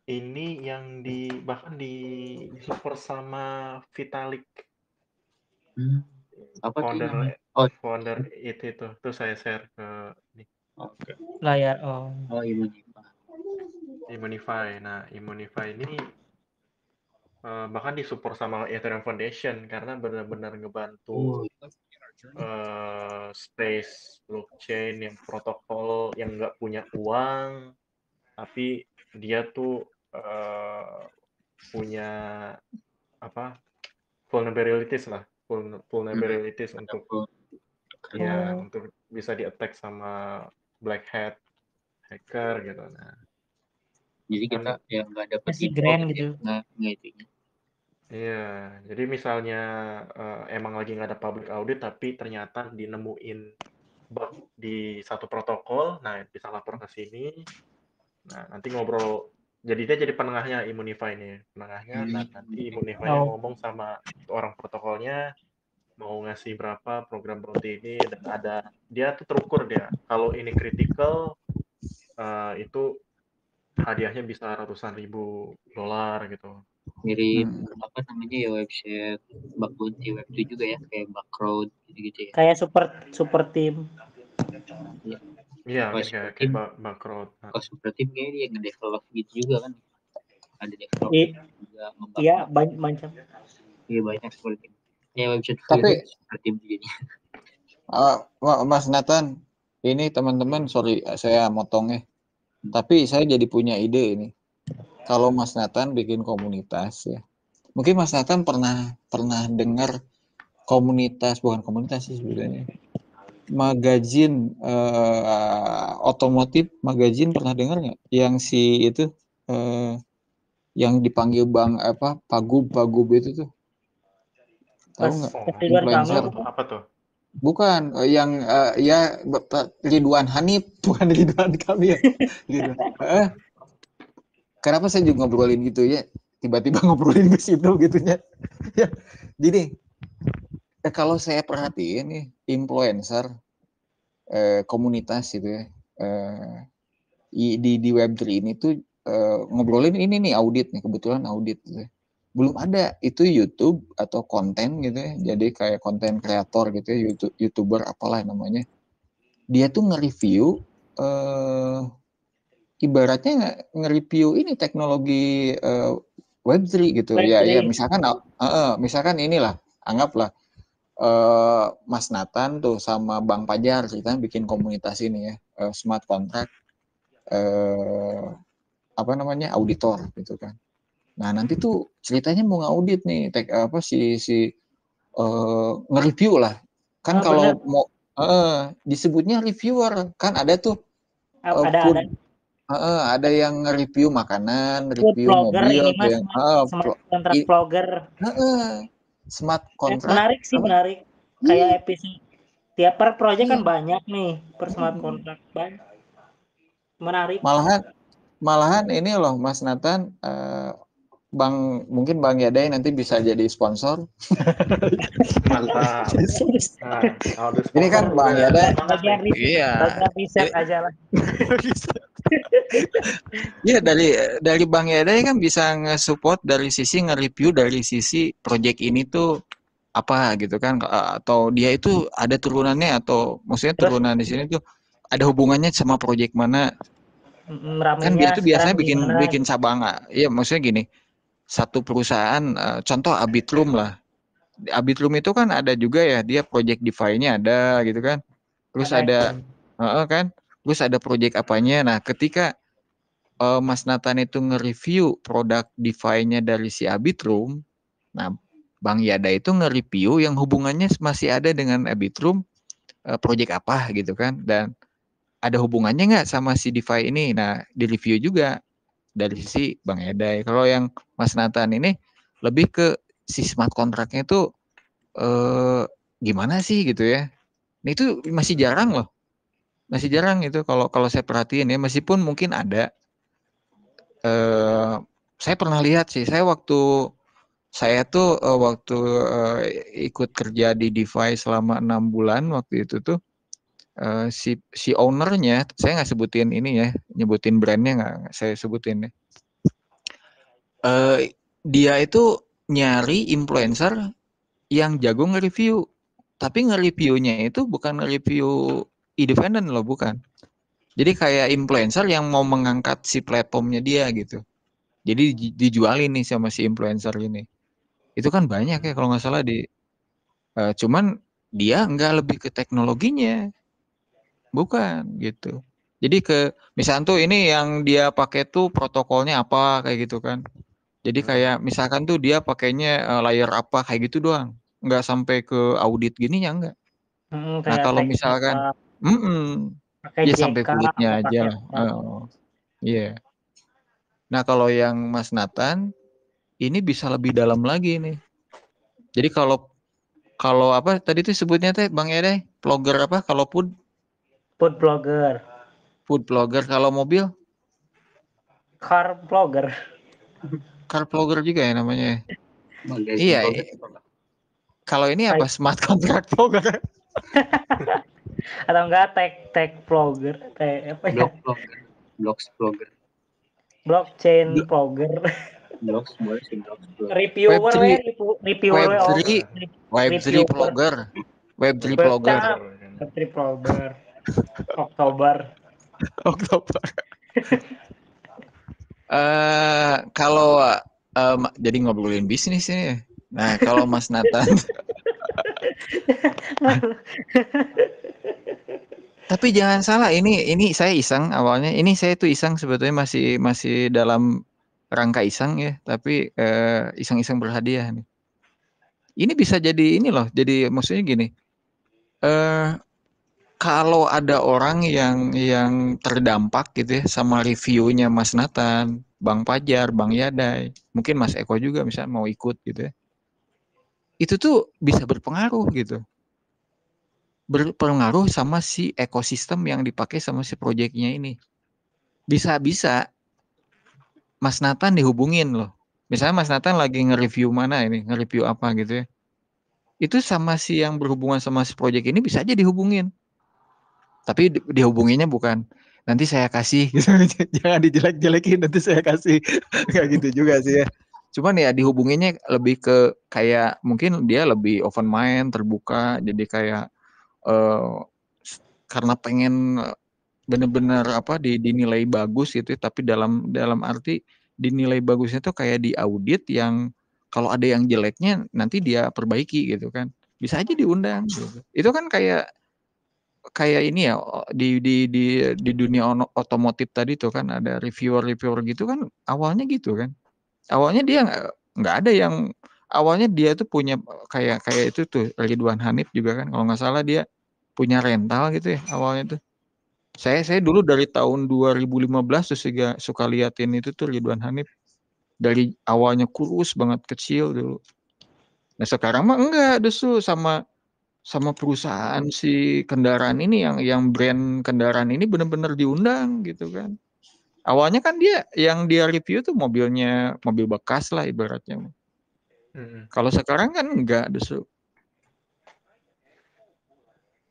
S1: Ini yang bahkan di support sama Vitalik.
S2: Apa
S1: founder itu tuh saya share ke
S5: layar.
S1: Immunify. Nah, Immunify ini bahkan disupport sama Ethereum Foundation karena benar-benar ngebantu space blockchain yang protokol yang nggak punya uang, tapi dia tuh punya vulnerabilities untuk untuk bisa di-attack sama black hat hacker gitu. Nah,
S2: jadi kita ya nggak dapat
S5: grant gitu.
S2: Nggak itu.
S1: Iya, jadi misalnya emang lagi nggak ada public audit tapi ternyata dinemuin bug di satu protokol, nah bisa lapor ke sini. Nah, nanti ngobrol. Jadi dia jadi penengahnya Immunify nih, penengahnya. Nah, nanti Immunify ngomong sama orang protokolnya mau ngasih berapa program bounty ini, dan dia tuh terukur dia. Kalau ini critical itu hadiahnya bisa ratusan ribu dolar gitu.
S2: Mirip apa namanya ya, website bug bounty Web2 juga ya, kayak Bugcrowd gitu ya.
S5: Kayak super team.
S1: Iya, kayak Bugcrowd.
S2: Kalau super team kayaknya dia ngedevelop gitu juga kan. Ada develop juga.
S5: Iya, macam.
S2: Iya, banyak seperti itu. Ya website
S3: tapi
S2: super team jadinya.
S3: Mas Nathan, ini teman-teman, sorry saya motongnya. Tapi saya jadi punya ide ini. Kalau Mas Nathan bikin komunitas ya, mungkin Mas Nathan pernah dengar bukan komunitas sih sebenarnya, magazin otomotif, magazin pernah dengar nggak? Yang si itu yang dipanggil Bang Pagub itu tuh, tahu nggak?
S5: Influencer
S1: apa tuh?
S3: Bukan, yang ya Ridwan Hanif, bukan Ridwan Kamil. Gitu. Kenapa saya juga ngobrolin gitu ya? Tiba-tiba ngobrolin ke situ gitunya. Ya, jadi kalau saya perhatiin nih influencer komunitas gitu ya, di Web3 ini tuh ngobrolin ini nih audit nih, kebetulan audit gitu ya. Belum ada itu YouTube atau konten gitu ya, jadi kayak konten kreator gitu ya, YouTuber apalah namanya, dia tuh nge-review ibaratnya nge-review ini teknologi Web3 gitu. Ya misalkan inilah, anggaplah Mas Nathan tuh sama Bang Pajar kita bikin komunitas ini ya, smart contract auditor gitu kan. Nah, nanti tuh ceritanya mau ngaudit nih, nge-review lah. Kan kalau
S5: bener.
S3: mau disebutnya reviewer, kan ada tuh
S5: Ada
S3: ada yang nge-review makanan,
S5: food
S3: review
S5: blogger,
S3: mobil,
S5: ini
S3: ada
S5: mas
S3: yang
S5: smart contract blogger.
S3: smart contract.
S5: Menarik sih,
S3: apa?
S5: menarik. Kayak episode tiap per project kan
S3: Iya.
S5: banyak nih per smart contract, banyak. Menarik.
S3: Malahan ini loh Mas Nathan, mungkin Bang Yadai nanti bisa jadi sponsor.
S1: Mantap. Nah, kalau ada
S3: Ini kan
S1: sponsor
S3: Bang
S1: udah
S3: Yadai,
S5: Bagian
S3: iya,
S5: riset aja lah.
S3: iya dari Bang Yadai kan bisa nge-support dari sisi nge-review dari sisi project ini tuh apa gitu kan, atau dia itu ada turunannya atau maksudnya
S5: Terus
S3: turunan di sini tuh ada hubungannya sama project mana. Kan dia
S5: ramenya
S3: tuh
S5: sekarang
S3: biasanya bikin
S5: gimana?
S3: cabang. Iya, maksudnya gini, satu perusahaan, contoh Abitrum lah. Abitrum itu kan ada juga ya, dia project DeFi-nya ada gitu kan. Terus ada kan, terus ada project apanya. Nah, ketika Mas Nathan itu nge-review produk DeFi-nya dari si Abitrum, nah Bang Yada itu nge-review yang hubungannya masih ada dengan Abitrum, project apa gitu kan, dan ada hubungannya nggak sama si DeFi ini. Nah, di review juga dari sisi Bang Yada. Kalau yang Mas Nathan ini lebih ke si smart contract-nya itu gimana sih gitu ya. Nah, itu masih jarang loh. Masih jarang itu kalau saya perhatiin ya, meskipun mungkin ada. Saya pernah lihat sih, saya tuh waktu ikut kerja di DeFi selama 6 bulan waktu itu tuh, si ownernya, saya nggak sebutin ini ya, nyebutin brandnya nggak saya sebutin ya. Dia itu nyari influencer yang jago nge-review, tapi nge-reviewnya itu bukan nge-review independen loh, bukan. Jadi kayak influencer yang mau mengangkat si platformnya dia gitu. Jadi dijualin nih sama si influencer ini. Itu kan banyak ya kalau nggak salah cuman dia nggak lebih ke teknologinya, bukan gitu. Jadi misalnya tuh ini yang dia pakai tuh protokolnya apa kayak gitu kan. Jadi kayak misalkan tuh dia pakainya layer apa kayak gitu doang, nggak sampai ke audit gininya enggak. Nah
S5: Kayak
S3: kalau
S5: tag
S3: misalkan,
S5: apa, pakai
S3: ya sampai
S5: JK
S3: kulitnya
S5: atau
S3: aja
S5: pakai
S3: lah.
S5: apa.
S3: Iya. Nah kalau yang Mas Nathan ini bisa lebih dalam lagi nih. Jadi kalau apa tadi tuh sebutnya teh Bang Ede, vlogger apa? Kalau food
S5: Blogger,
S3: vlogger, kalau mobil
S5: car blogger.
S3: car vlogger juga ya namanya.
S2: Magazine
S3: Iya.
S2: blogger.
S3: Kalau ini apa? Smart contract vlogger.
S5: Atau enggak tag blogger, apa ya?
S2: Blogs blogger.
S5: Blockchain blogger.
S2: Blogs boleh sih, blogs blogger.
S5: Reviewer
S3: Web3 vlogger. Web3 vlogger.
S5: Web3 vlogger. Oktober.
S3: Kalau jadi ngobrolin bisnis ini. Nah, kalau Mas Nathan. Tapi jangan salah, ini saya iseng awalnya. Ini saya tuh iseng sebetulnya masih dalam rangka iseng ya, tapi iseng-iseng berhadiah nih. Ini bisa jadi ini loh. Jadi maksudnya gini. Kalau ada orang yang terdampak gitu ya sama reviewnya Mas Nathan, Bang Pajar, Bang Yadai, mungkin Mas Eko juga misalnya mau ikut gitu ya. Itu tuh bisa berpengaruh gitu. Berpengaruh sama si ekosistem yang dipakai sama si proyeknya ini. Bisa-bisa Mas Nathan dihubungin loh. Misalnya Mas Nathan lagi nge-review mana ini, nge-review apa gitu ya. Itu sama si yang berhubungan sama si proyek ini bisa aja dihubungin. Tapi dihubunginya bukan nanti saya kasih gitu. Jangan dijelek-jelekin, nanti saya kasih. Kayak gitu juga sih ya. Cuman ya dihubunginya lebih ke kayak mungkin dia lebih open mind, terbuka, jadi kayak karena pengen bener-bener dinilai bagus gitu, tapi dalam arti dinilai bagusnya tuh kayak di audit yang kalau ada yang jeleknya nanti dia perbaiki gitu kan. Bisa aja diundang gitu. Itu kan kayak ini ya di dunia otomotif tadi tuh kan ada reviewer gitu kan awalnya gitu kan. Awalnya dia nggak ada yang awalnya dia tuh punya kayak itu tuh Ridwan Hanif juga kan kalau nggak salah dia punya rental gitu ya awalnya tuh. Saya dulu dari tahun 2015 tuh suka liatin itu tuh Ridwan Hanif dari awalnya kurus banget kecil dulu. Nah sekarang mah enggak justru sama perusahaan si kendaraan ini yang brand kendaraan ini benar-benar diundang gitu kan. Awalnya kan yang dia review tuh mobil bekas lah ibaratnya. Kalau sekarang kan enggak justru.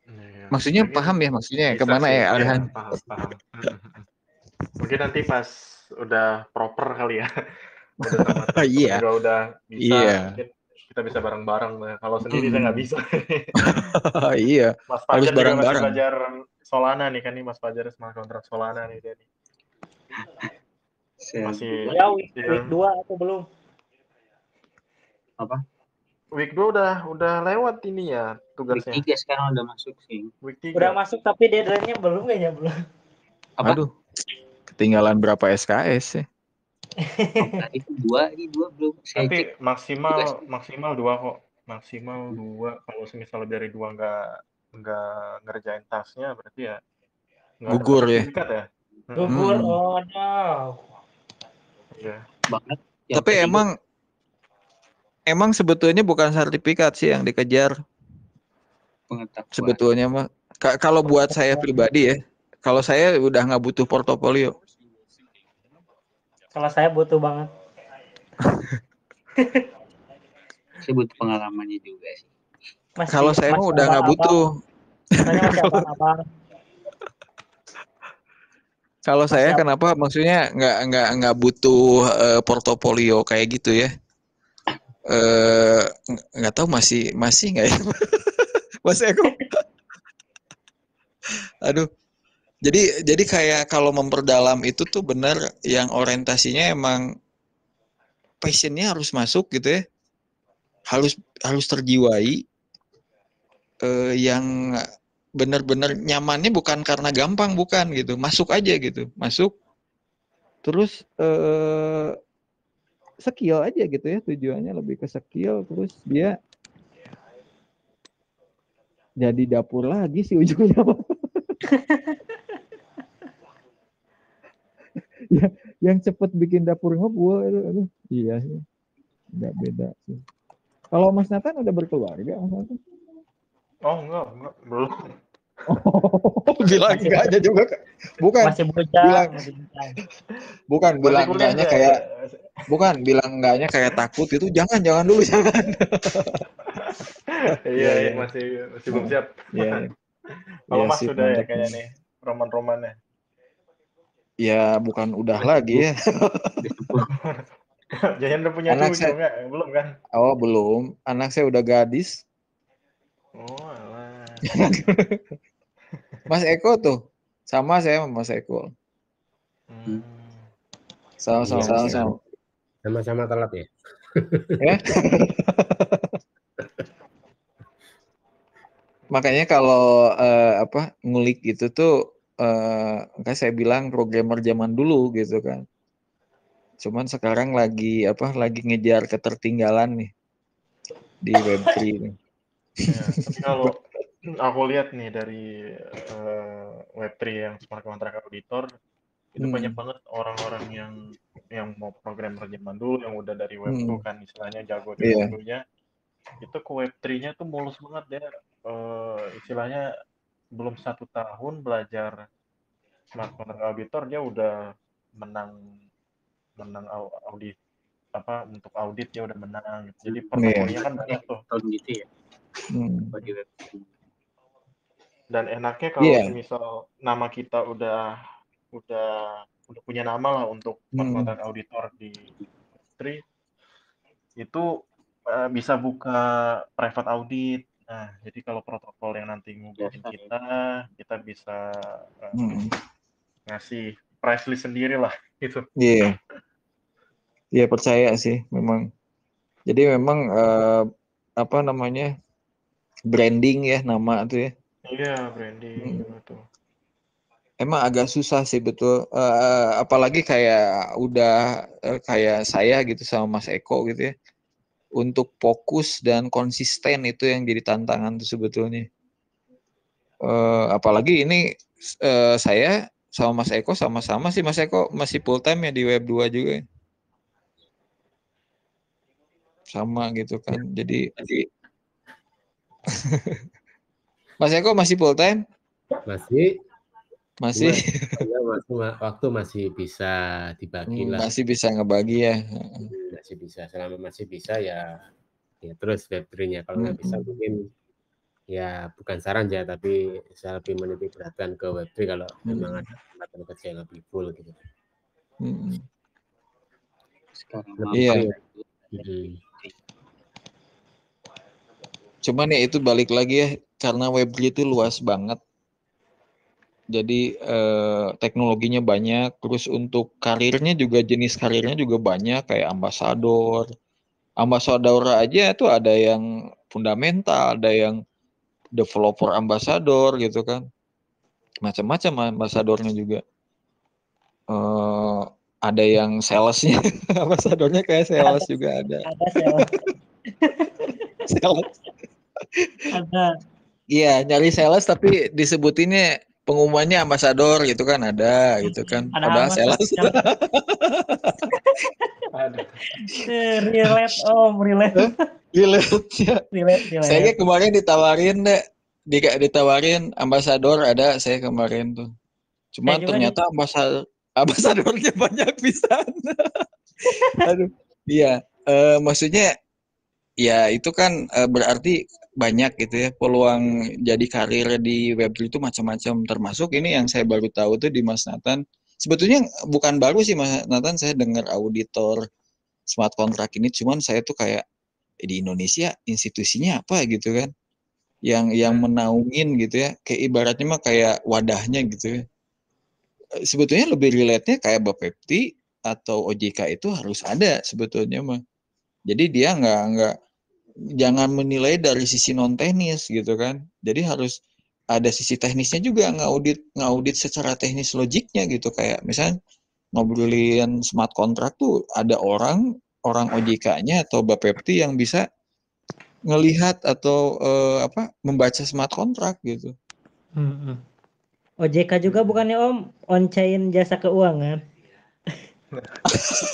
S1: Iya.
S3: Maksudnya
S1: Mungkin
S3: paham ya maksudnya
S1: bisa
S3: kemana
S1: sih,
S3: ya
S1: iya,
S3: arahan?
S1: paham. Mungkin nanti pas udah proper kali ya, udah sama temen-temen
S3: Iya,
S1: juga udah bisa,
S3: iya,
S1: mungkin kita bisa bareng-bareng. Nah, kalau sendiri saya nggak bisa.
S3: iya,
S1: Mas
S3: harus
S1: Fajar juga masih
S3: bareng-bareng.
S1: belajar Solana nih kan nih, Mas Fajar smart kontrak Solana nih dia nih. Masih
S5: Ya week
S1: ya,
S5: 2 atau belum?
S2: Apa?
S1: week 2 udah lewat ini ya
S2: Week
S1: tugasnya.
S2: 3 sekarang udah masuk sih.
S1: Week
S5: Udah
S1: 3.
S5: masuk tapi deadline-nya belum kayaknya belum.
S2: Apa?
S3: Aduh, ketinggalan berapa SKS ya?
S2: Itu dua belum saya
S1: Tapi
S2: cek.
S1: maksimal 2 kok. Maksimal 2. Kalau semisal dari 2 nggak ngerjain tasnya berarti ya nggak ada
S3: Gugur ya.
S1: sertifikat ya.
S5: Gugur,
S3: Hmm.
S5: oh no.
S1: Iya.
S2: Banget.
S3: Tapi emang sebetulnya bukan sertifikat sih yang dikejar.
S2: Pengetahuan.
S3: Sebetulnya mah kalau buat saya pribadi ya, kalau saya udah nggak butuh portofolio.
S5: Kalau saya butuh banget.
S2: Saya butuh pengalamannya juga sih.
S3: Kalau saya mah udah nggak butuh.
S5: Soalnya masih abang-abang.
S3: Kalau saya kenapa maksudnya nggak butuh portofolio kayak gitu ya? Nggak tahu masih nggak ya? Mas Eko? Aduh. Jadi kayak kalau memperdalam itu tuh benar yang orientasinya emang passionnya harus masuk gitu ya. Harus terjiwai yang benar-benar nyamannya bukan karena gampang bukan gitu. Masuk aja gitu. Masuk terus skill aja gitu ya tujuannya lebih ke skill terus dia jadi dapur lagi sih ujungnya. Ya, yang cepet bikin dapur ngebul aduh iya sih nggak beda sih. Kalau Mas Nathan udah berkeluarga Mas Nathan?
S1: Oh enggak belum.
S3: Bilang enggaknya juga bukan
S5: Masih bujang,
S3: bukan bilang enggaknya kayak bukan bilang enggaknya kayak takut itu jangan dulu jangan.
S1: Iya, masih belum siap.
S3: Iya.
S1: Kalau Mas
S3: sip,
S1: sudah ya
S3: mantap,
S1: kayak nih roman-romannya.
S3: Ya bukan udah lagi ya.
S1: Jangan udah punya
S3: Anak
S1: cucu
S3: saya,
S1: enggak? Belum kan?
S3: Oh belum. Anak saya udah gadis.
S1: Oh alah.
S3: Mas Eko tuh sama saya sama Mas Eko.
S4: Sama-sama telat ya.
S3: Ya. Makanya kalau ngulik gitu tuh kan saya bilang programmer zaman dulu gitu kan. Cuman sekarang lagi ngejar ketertinggalan nih di Web3 nih.
S1: Ya, tapi kalau aku lihat nih dari Web3 yang smart contract auditor itu banyak banget orang-orang yang mau programmer zaman dulu yang udah dari Web2 kan istilahnya jago di Web2-nya. Itu ke Web3-nya tuh mulus banget ya. Istilahnya belum 1 tahun belajar smart contract auditor dia udah menang audit untuk audit dia udah menang gitu. Jadi portofolionya kan banyak tuh.
S2: Gitu ya.
S1: Dan enaknya kalau semisal nama kita udah punya nama lah untuk smart contract auditor di industri itu bisa buka private audit. Nah, jadi kalau protokol yang nanti nguburin kita bisa ngasih price list sendiri lah gitu.
S3: Iya percaya sih memang. Jadi memang branding ya nama tuh ya.
S1: Iya branding gitu.
S3: emang agak susah sih betul. Apalagi kayak udah kayak saya gitu sama Mas Eko gitu ya. Untuk fokus dan konsisten itu yang jadi tantangan tuh sebetulnya. Apalagi ini saya sama Mas Eko sama-sama sih, Mas Eko masih full time ya di Web 2 juga ya. Sama gitu kan. Jadi Mas Eko masih full time?
S4: Masih,
S3: Masih.
S4: waktu masih bisa dibagi lah.
S3: Masih bisa ngebagi ya.
S4: Masih bisa, selama masih bisa ya terus Web3-nya. Kalau nggak bisa mungkin ya bukan saran ya, tapi saya lebih menitik beratkan ke Web3 kalau memang ada kesempatan kerja yang lebih full gitu.
S2: Sekarang
S3: Iya. Cuman ya itu balik lagi ya, karena Web3 itu luas banget. Jadi teknologinya banyak, terus untuk karirnya juga, jenis karirnya juga banyak, kayak ambasador aja tuh ada yang fundamental, ada yang developer ambasador gitu kan, macam-macam ambasadornya juga. Ada yang salesnya, ambasadornya kayak sales juga ada.
S5: Ada sales.
S3: Sales.
S5: Ada.
S3: Iya, nyari sales tapi disebutinnya pengumumannya ambasador gitu kan, ada gitu kan.
S5: Ada
S3: Padahal sales.
S5: Relate relate.
S3: Relate. Saya kemarin ditawarin ditawarin ambasador ada saya kemarin tuh. Cuma ternyata ambasadornya banyak pisan. Aduh. Iya, maksudnya ya itu kan berarti banyak gitu ya peluang jadi karir di Web3 itu macam-macam, termasuk ini yang saya baru tahu tuh di Mas Nathan. Sebetulnya bukan baru sih Mas Nathan, saya dengar auditor smart contract ini, cuman saya tuh kayak di Indonesia institusinya apa gitu kan yang menaungin gitu ya, kayak ibaratnya mah kayak wadahnya gitu ya. Sebetulnya lebih relate-nya kayak Bapepti atau OJK itu harus ada sebetulnya mah. Jadi dia nggak jangan menilai dari sisi non teknis gitu kan. Jadi harus ada sisi teknisnya juga, ngaudit secara teknis logiknya gitu, kayak misalnya ngobrolin smart contract tuh ada orang OJK-nya atau Bapepti yang bisa ngelihat atau membaca smart contract gitu.
S5: OJK juga bukannya Om on-chain jasa keuangan?
S2: Masuk.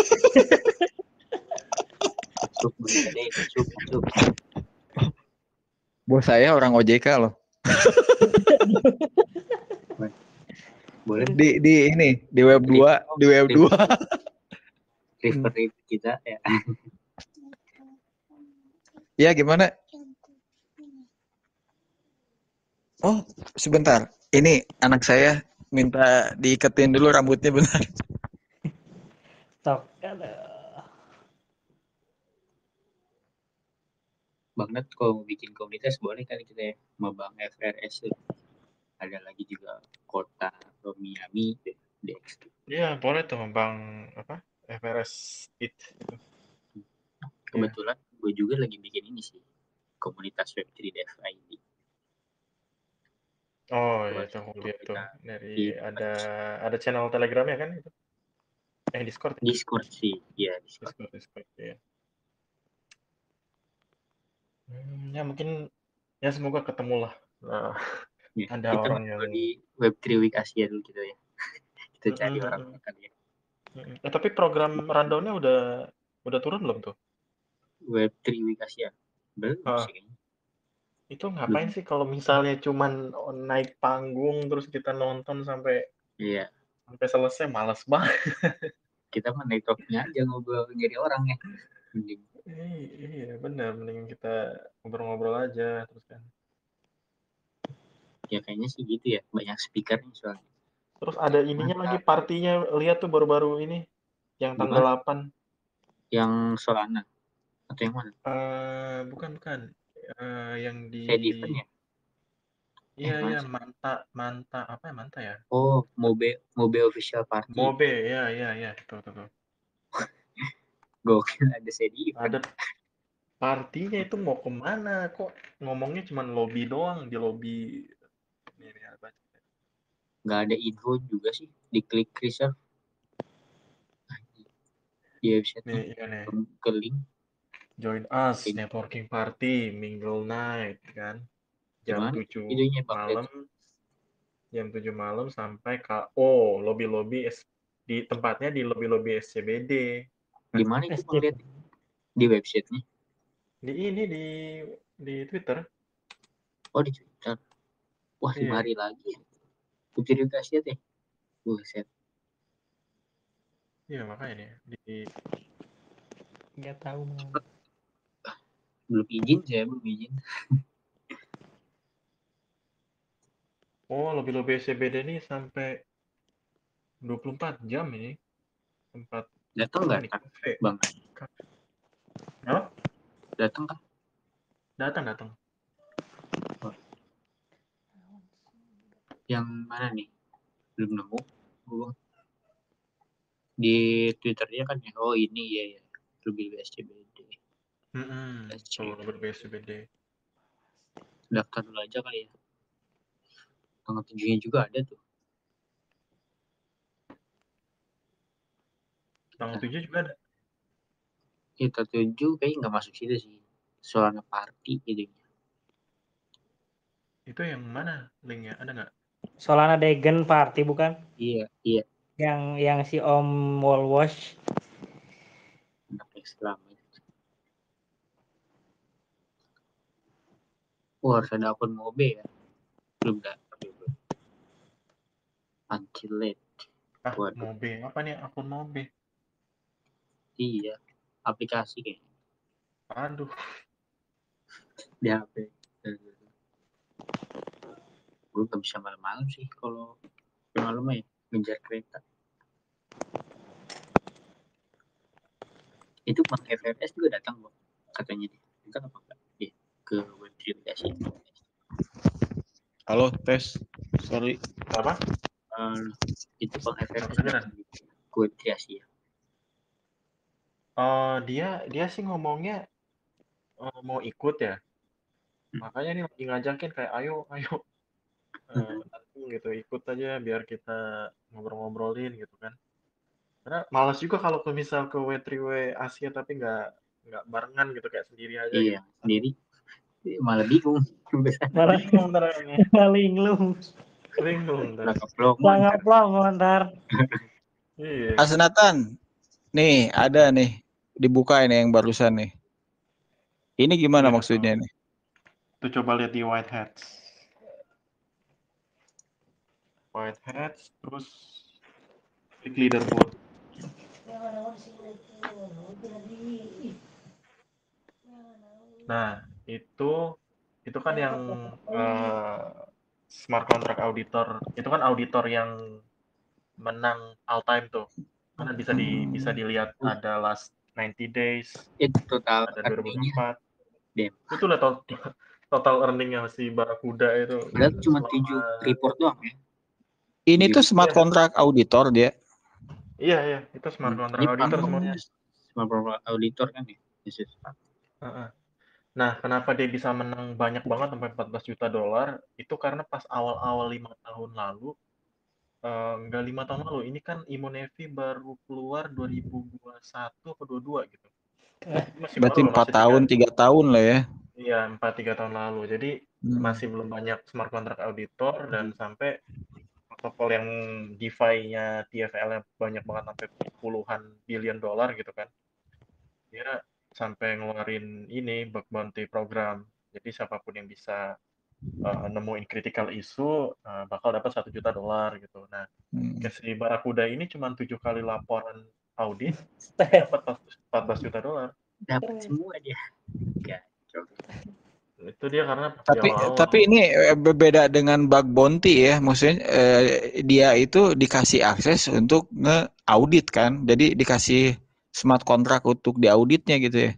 S3: Bos saya orang OJK loh.
S2: Boleh
S3: di ini di Web 2
S2: refer kita ya.
S3: Ya gimana? Oh sebentar, ini anak saya minta diiketin dulu rambutnya bentar.
S5: Tok.
S2: Banget kalau bikin komunitas boleh kali kita ya, Mabang FRS tuh. Ada lagi juga kota Miami DX.
S1: Iya boleh tuh Bang FRS It.
S2: Kebetulan gue juga lagi bikin ini sih, komunitas Web3 DevID.
S1: Oh iya tuh lihat tuh dari ada channel Telegramnya kan itu? Discord.
S2: Discord sih, ya Discord
S1: ya. Ya mungkin ya semoga ketemu lah.
S2: Ya,
S1: ada
S2: kita
S1: orang yang
S2: di Web3 Week Asia dulu gitu ya. Kita cari orang kan ya.
S1: Tapi program rundown-nya udah turun belum tuh?
S2: Web3 Week Asia belum sih.
S1: Itu ngapain sih kalau misalnya cuman naik panggung terus kita nonton sampai selesai, malas banget.
S2: Kita mah networknya aja ngobrol nyari orang ya.
S1: Iya benar, mending kita ngobrol-ngobrol aja terus kan.
S2: Ya kayaknya sih gitu ya, banyak speakernya soalnya.
S1: Terus ada ininya lagi, partinya lihat tuh baru-baru ini yang tanggal 8.
S2: Yang Solana atau yang mana?
S1: Bukan. Yang di
S2: Event ya?
S1: Iya, Manta apa ya, Manta ya?
S2: Oh, Mobe official party.
S1: Mobe, ya, tuh.
S2: Gokil ada sedi.
S1: Ada partinya itu mau kemana? Kok ngomongnya cuma lobby doang, di lobby ini apa?
S2: nggak ada info juga sih di klik reserve di website-nya.
S1: Nih, iya nih.
S2: Ke link
S1: Join us
S2: Ini.
S1: networking party mingle night kan. Jam
S2: gimana
S1: 7
S2: videonya Bang
S1: malam,
S2: Red?
S1: jam 7 malam sampai lobby-lobby di tempatnya di lobby-lobby SCBD.
S2: Di mana itu Bang
S5: SCP.
S2: Red? Di websitenya?
S1: Di Twitter.
S2: Oh di Twitter. Wah 5
S1: Iya.
S2: hari lagi ya. Verifikasi deh. Buset.
S1: Iya, makanya nih
S5: Nggak tahu mana.
S2: Belum izin saya, belum izin.
S1: lobby-lobby SCBD ini sampai 24 jam ini. Tempat
S2: Datang
S1: apa
S2: nggak
S1: nih?
S2: Kak?
S1: Cafe.
S2: Bang?
S1: Hah?
S2: Datang kan?
S1: Datang.
S2: Yang mana nih? Belum nemu. Bang. Di Twitternya kan ya. Oh ini ya. Lebih SCBD.
S1: Lobby SCBD.
S2: Daftar dulu aja kali ya. Tanggal 7-nya juga ada tuh.
S1: Tanggal 7 juga ada.
S2: Kita 7 kayaknya nggak masuk situ sih. Soalnya party gitu.
S1: Itu yang mana linknya? Ada nggak?
S5: Solana Degen Party bukan?
S2: Iya.
S5: Yang si Om Wallwash.
S2: Anak Islam. Harus ada akun Mobe ya. Belum dapat. Until late. Waduh.
S1: Mobe. Apa nih akun Mobe?
S2: Iya. Aplikasi kayaknya.
S1: Aduh.
S2: Di HP. Gue gak bisa malam-malam sih kalau malam ya ngejar kereta. Itu Bang FFS juga datang Bang katanya dia. Datang apa enggak dia ke web aplikasi?
S3: Halo, tes. Sorry.
S1: Apa?
S2: Itu Bang FFS
S1: Apa
S2: datang ke web aplikasi ya.
S1: Dia sih ngomongnya mau ikut ya. Makanya nih lagi ngajakin kayak ayo datang gitu, ikut aja biar kita ngobrol-ngobrolin gitu kan. Karena malas juga kalau misal ke W3W Asia tapi nggak barengan gitu kayak sendiri aja
S2: Iya,
S1: gitu.
S2: sendiri malah bingung.
S5: Malah
S1: Bingung ntar ini.
S5: linglung.
S1: Bingung ntar.
S5: Sangat plong ntar.
S1: Iya.
S3: Asnatan. Nih, ada nih. Dibuka ini yang barusan nih. Ini gimana
S1: Iya,
S3: maksudnya nih?
S1: Tuh coba lihat di White Hats. White Hats, terus klik leaderboard. Nah, itu kan yang smart contract auditor. Itu kan auditor yang menang all time tuh. Karena bisa dilihat ada last 90 days,
S2: Itu total
S1: ada
S2: earningnya
S1: 2004. Itu lah total earningnya si Barakuda itu.
S2: padahal cuma 7 report doang ya.
S3: Ini tuh smart contract auditor dia.
S1: Iya, itu smart contract auditor semuanya.
S2: Smart contract auditor kan ya.
S1: Nah, kenapa dia bisa menang banyak banget sampai 14 juta dolar? Itu karena pas awal-awal 5 tahun lalu, nggak 5 tahun lalu, ini kan Immunevi baru keluar 2021 atau 22 gitu. Masih
S3: Berarti
S1: baru,
S3: 4 tahun, 3 tahun lah ya.
S1: Iya, 4-3 tahun lalu. Jadi masih belum banyak smart contract auditor dan sampai protokol yang DeFi-nya TFL-nya banyak banget sampai puluhan billion dolar gitu kan. Dia sampai ngeluarin ini bug bounty program. Jadi siapapun yang bisa nemuin critical issue bakal dapat $1 juta gitu. Nah, si Barakuda ini cuma 7 kali laporan audit dapat $14 juta.
S2: Dapat semua dia.
S1: Itu dia karena
S3: tapi ini berbeda dengan bug bounty ya. Maksudnya dia itu dikasih akses untuk nge-audit kan. Jadi dikasih smart contract untuk diauditnya gitu ya.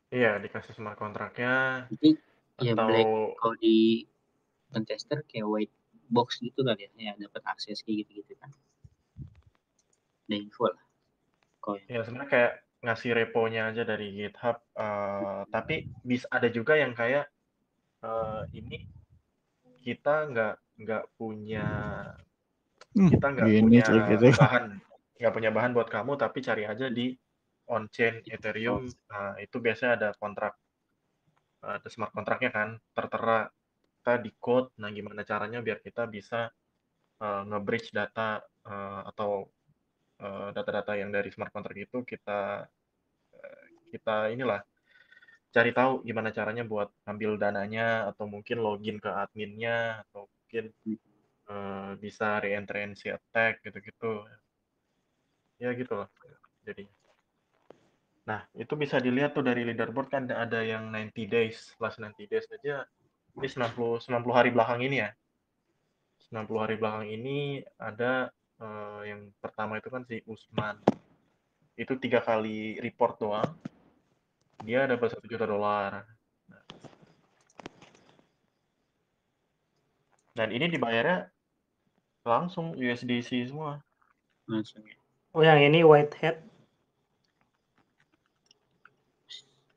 S1: Iya, dikasih smart kontraknya.
S2: Jadi ya
S1: atau
S2: black kalau di contester kayak white box gitu kan ya dapat akses kayak gitu kan. Ada info lah.
S1: Ya sebenarnya kayak ngasih reponya aja dari GitHub. Tapi bisa ada juga yang kayak ini kita nggak punya kita nggak
S3: Gini
S1: punya
S3: trik gitu.
S1: bahan buat kamu, tapi cari aja di on-chain Ethereum. Nah, itu biasanya ada kontrak, ada smart kontraknya kan, tertera kita di code. Nah, gimana caranya biar kita bisa nge-bridge data atau data-data yang dari smart contract itu kita inilah cari tahu gimana caranya buat ambil dananya, atau mungkin login ke adminnya, atau mungkin bisa re-entrency attack gitu-gitu. Ya gitu loh. Jadi, nah itu bisa dilihat tuh dari leaderboard kan ada yang 90 days, plus 90 days aja. Ini 90 hari belakang ini ya. 90 hari belakang ini ada yang pertama itu kan si Usman. Itu 3 kali report doang. Dia dapat $1 juta. Dan ini dibayarnya langsung USDC semua.
S2: Langsung ya.
S5: Oh yang ini Whitehead.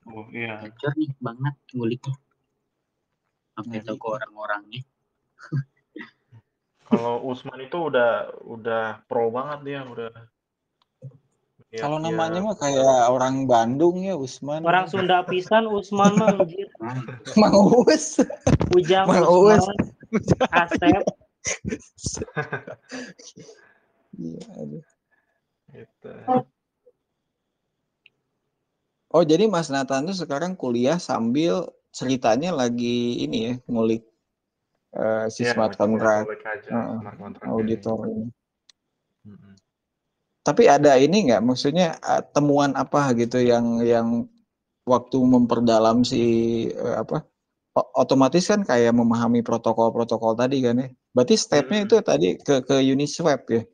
S1: Oh iya.
S2: Gacor nih banget nguliknya. Sampai
S3: Nah,
S2: tahu ke orang-orangnya.
S1: Kalau Usman itu udah pro banget dia, udah. Ya,
S3: kalau
S1: dia
S3: namanya mah kayak orang Bandung ya, Usman.
S5: Orang Sunda pisan Usman mah anjir.
S3: Mang Uus.
S5: Ujang
S3: Mang Uus.
S5: Usman, Asep.
S3: Iya, aduh.
S1: gitu.
S3: Oh, jadi Mas Nathan tuh sekarang kuliah sambil ceritanya lagi ini ya, ngulik si
S1: Ya,
S3: smart
S1: coba
S3: contract,
S1: balik aja smart contract
S3: auditor
S1: ini.
S3: ini. Tapi ada ini nggak, maksudnya temuan apa gitu yang waktu memperdalam si otomatis kan kayak memahami protokol-protokol tadi kan ya. Berarti stepnya itu tadi ke Uniswap ya?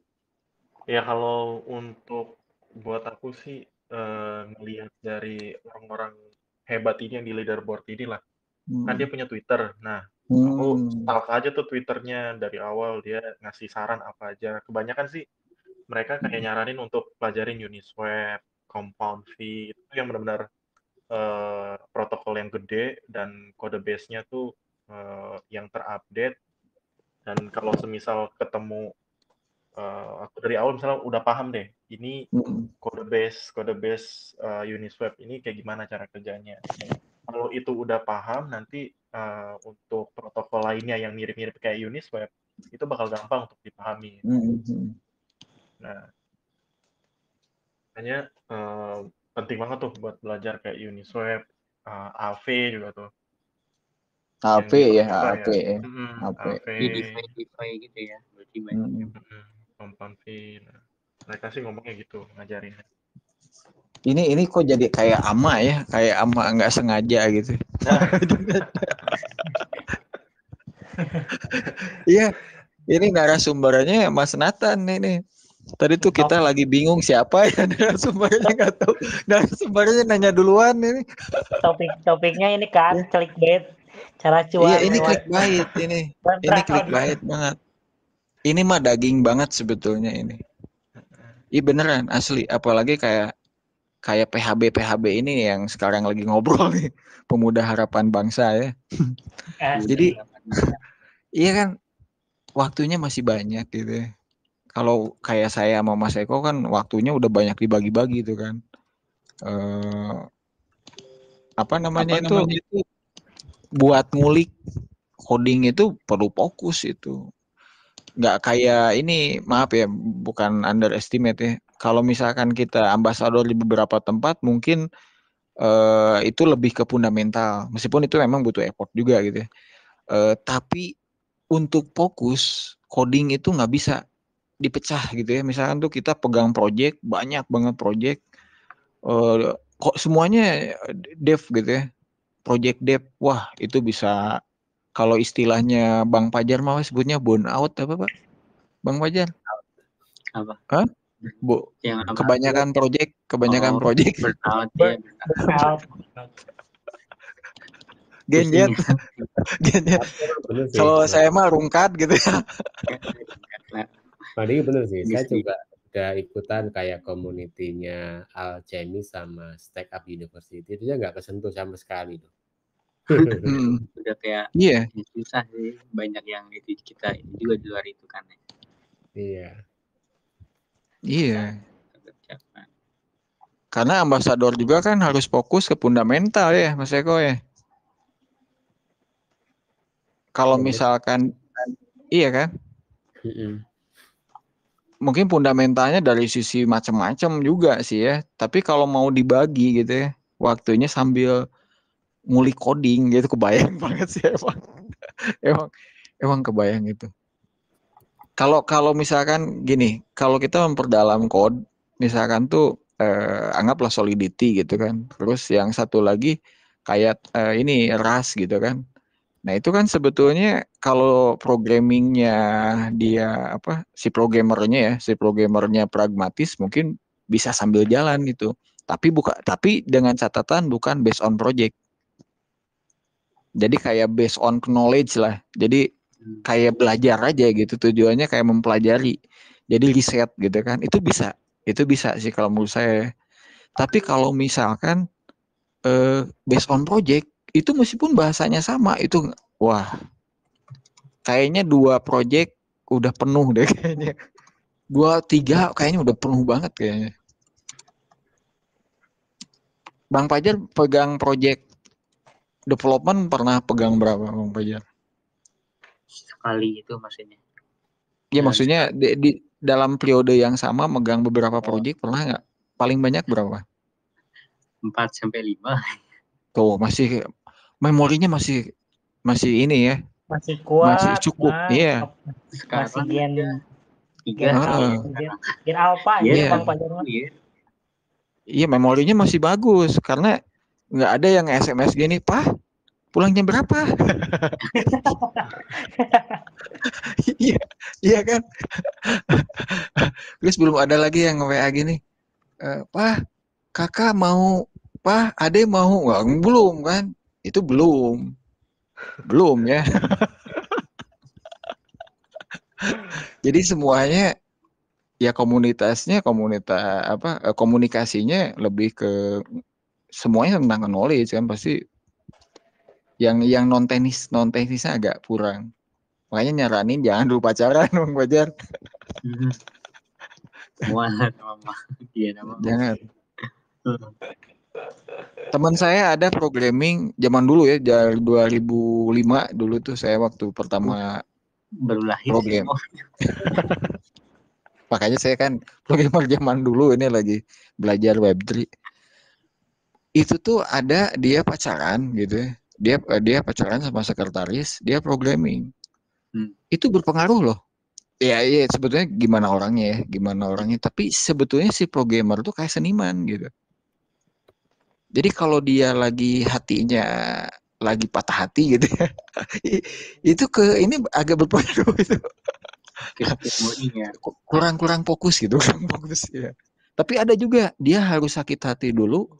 S1: Ya kalau untuk buat aku sih ngelihat dari orang-orang hebat ini yang di leaderboard inilah. Kan dia punya Twitter. Nah, aku stalk aja tuh Twitternya dari awal, dia ngasih saran apa aja. Kebanyakan sih mereka kayak nyaranin untuk pelajarin Uniswap, Compound Fee, itu yang benar-benar protokol yang gede dan kode base-nya tuh yang terupdate. Dan kalau semisal ketemu aku dari awal misalnya udah paham deh, ini kode base Uniswap ini kayak gimana cara kerjanya. Kalau itu udah paham, nanti untuk protokol lainnya yang mirip-mirip kayak Uniswap itu bakal gampang untuk dipahami. Nah, makanya penting banget tuh buat belajar kayak Uniswap, AV juga tuh.
S3: AP ya, AP ya.
S1: AV.
S2: DeFi gitu ya. Berarti banyak.
S1: Compound Fee. Nah, mereka sih ngomongnya gitu, ngajarin.
S3: Ini kok jadi kayak ama ya, kayak ama nggak sengaja gitu. Iya, ini narasumbernya Mas Nathan ini. Tadi tuh kita lagi bingung siapa ya narasumbernya, nggak tahu. Narasumbernya nanya duluan ini.
S5: Topiknya ini kan clickbait, cara cuan.
S3: Iya, ini clickbait ini. Ini clickbait banget. Ini mah daging banget sebetulnya ini. Iya beneran asli, apalagi kayak PHB ini yang sekarang lagi ngobrol nih, pemuda harapan bangsa ya. Jadi iya kan waktunya masih banyak gitu ya. Kalau kayak saya sama Mas Eko kan waktunya udah banyak dibagi-bagi itu kan. Apa namanya itu buat ngulik coding itu perlu fokus itu. Nggak kayak ini, maaf ya, bukan underestimate ya. Kalau misalkan kita ambasador di beberapa tempat mungkin itu lebih ke fundamental, meskipun itu memang butuh effort juga gitu ya. Tapi untuk fokus coding itu nggak bisa dipecah gitu ya. Misalkan tuh kita pegang project, banyak banget project, kok semuanya dev gitu ya, project dev, wah itu bisa, kalau istilahnya Bang Pajar mau sebutnya burn out apa Pak? Bang Pajar?
S2: Apa?
S3: Hah? Bu, kebanyakan project.
S2: Burnout.
S3: Genjet. Kalau saya mah rungkat gitu ya.
S4: Padahal bener sih, saya juga udah ikutan kayak community-nya Alchemy sama Stack Up University, dia nggak kesentuh sama sekali loh.
S2: Udah kayak susah sih, banyak yang itu kita juga di luar itu kan.
S4: Iya.
S3: Iya.
S2: Kerjakan.
S3: Karena ambasador juga kan harus fokus ke fundamental ya, Mas Eko ya. Kalau
S4: Ya,
S3: misalkan, iya kan,
S4: mm-mm.
S3: mungkin fundamentalnya dari sisi macam-macam juga sih ya. Tapi kalau mau dibagi gitu ya, waktunya sambil ngulik coding gitu, kebayang banget sih emang. Emang, emang kebayang gitu. Kalau misalkan gini, kalau kita memperdalam code, misalkan tuh anggaplah Solidity gitu kan. Terus yang satu lagi kayak ini Rust gitu kan. Nah itu kan sebetulnya kalau programmingnya dia apa si programmernya pragmatis mungkin bisa sambil jalan gitu. Tapi dengan catatan bukan based on project. Jadi kayak based on knowledge lah. Jadi kayak belajar aja gitu, tujuannya kayak mempelajari. Jadi riset gitu kan. Itu bisa sih kalau menurut saya. Tapi kalau misalkan based on project itu meskipun bahasanya sama itu wah kayaknya 2 project udah penuh deh kayaknya. 2, 3 kayaknya udah penuh banget kayaknya. Bang Pajar pegang project development pernah pegang berapa Bang Pajar?
S2: Sekali itu maksudnya.
S3: Ya
S2: Dalam
S3: maksudnya di dalam periode yang sama megang beberapa project pernah nggak? Paling banyak berapa?
S2: 4-5.
S3: Tuh masih memorinya masih ini ya,
S5: Masih
S3: masih
S5: kuat,
S3: cukup.
S5: Bang.
S3: Iya.
S5: Masih
S2: Sekarang
S5: gen
S2: aja 3
S5: gen
S2: sih.
S3: Heeh.
S5: gen alpha aja
S3: Iya.
S5: Bang Pajar mah.
S3: Iya memorinya masih bagus karena nggak ada yang SMS gini, "Pak, pulang jam berapa?" Iya, iya kan? Terus belum ada lagi yang WA gini, "Pak, kakak mau, Pak, ade mau." Wah, belum kan? Itu belum. Belum ya. Jadi semuanya ya komunikasinya lebih ke semuanya tentang knowledge kan pasti yang non teknisnya agak kurang. Makanya nyaranin jangan dulu pacaran Bang Fajar.
S2: Semua nama dia nama.
S3: Jangan. Teman saya ada programming zaman dulu ya, dari 2005 dulu tuh saya waktu pertama
S2: Baru lahir
S3: program.
S2: sih.
S3: Makanya saya kan programmer zaman dulu ini lagi belajar Web3. Itu tuh ada dia pacaran gitu ya. Dia pacaran sama sekretaris, dia programming. Itu berpengaruh loh. Ya, iya sebetulnya gimana orangnya. Tapi sebetulnya si programmer tuh kayak seniman gitu. Jadi kalau dia hatinya lagi patah hati gitu ya, itu ini agak berpengaruh itu. Kurang fokus gitu, kurang fokus ya. Tapi ada juga dia harus sakit hati dulu,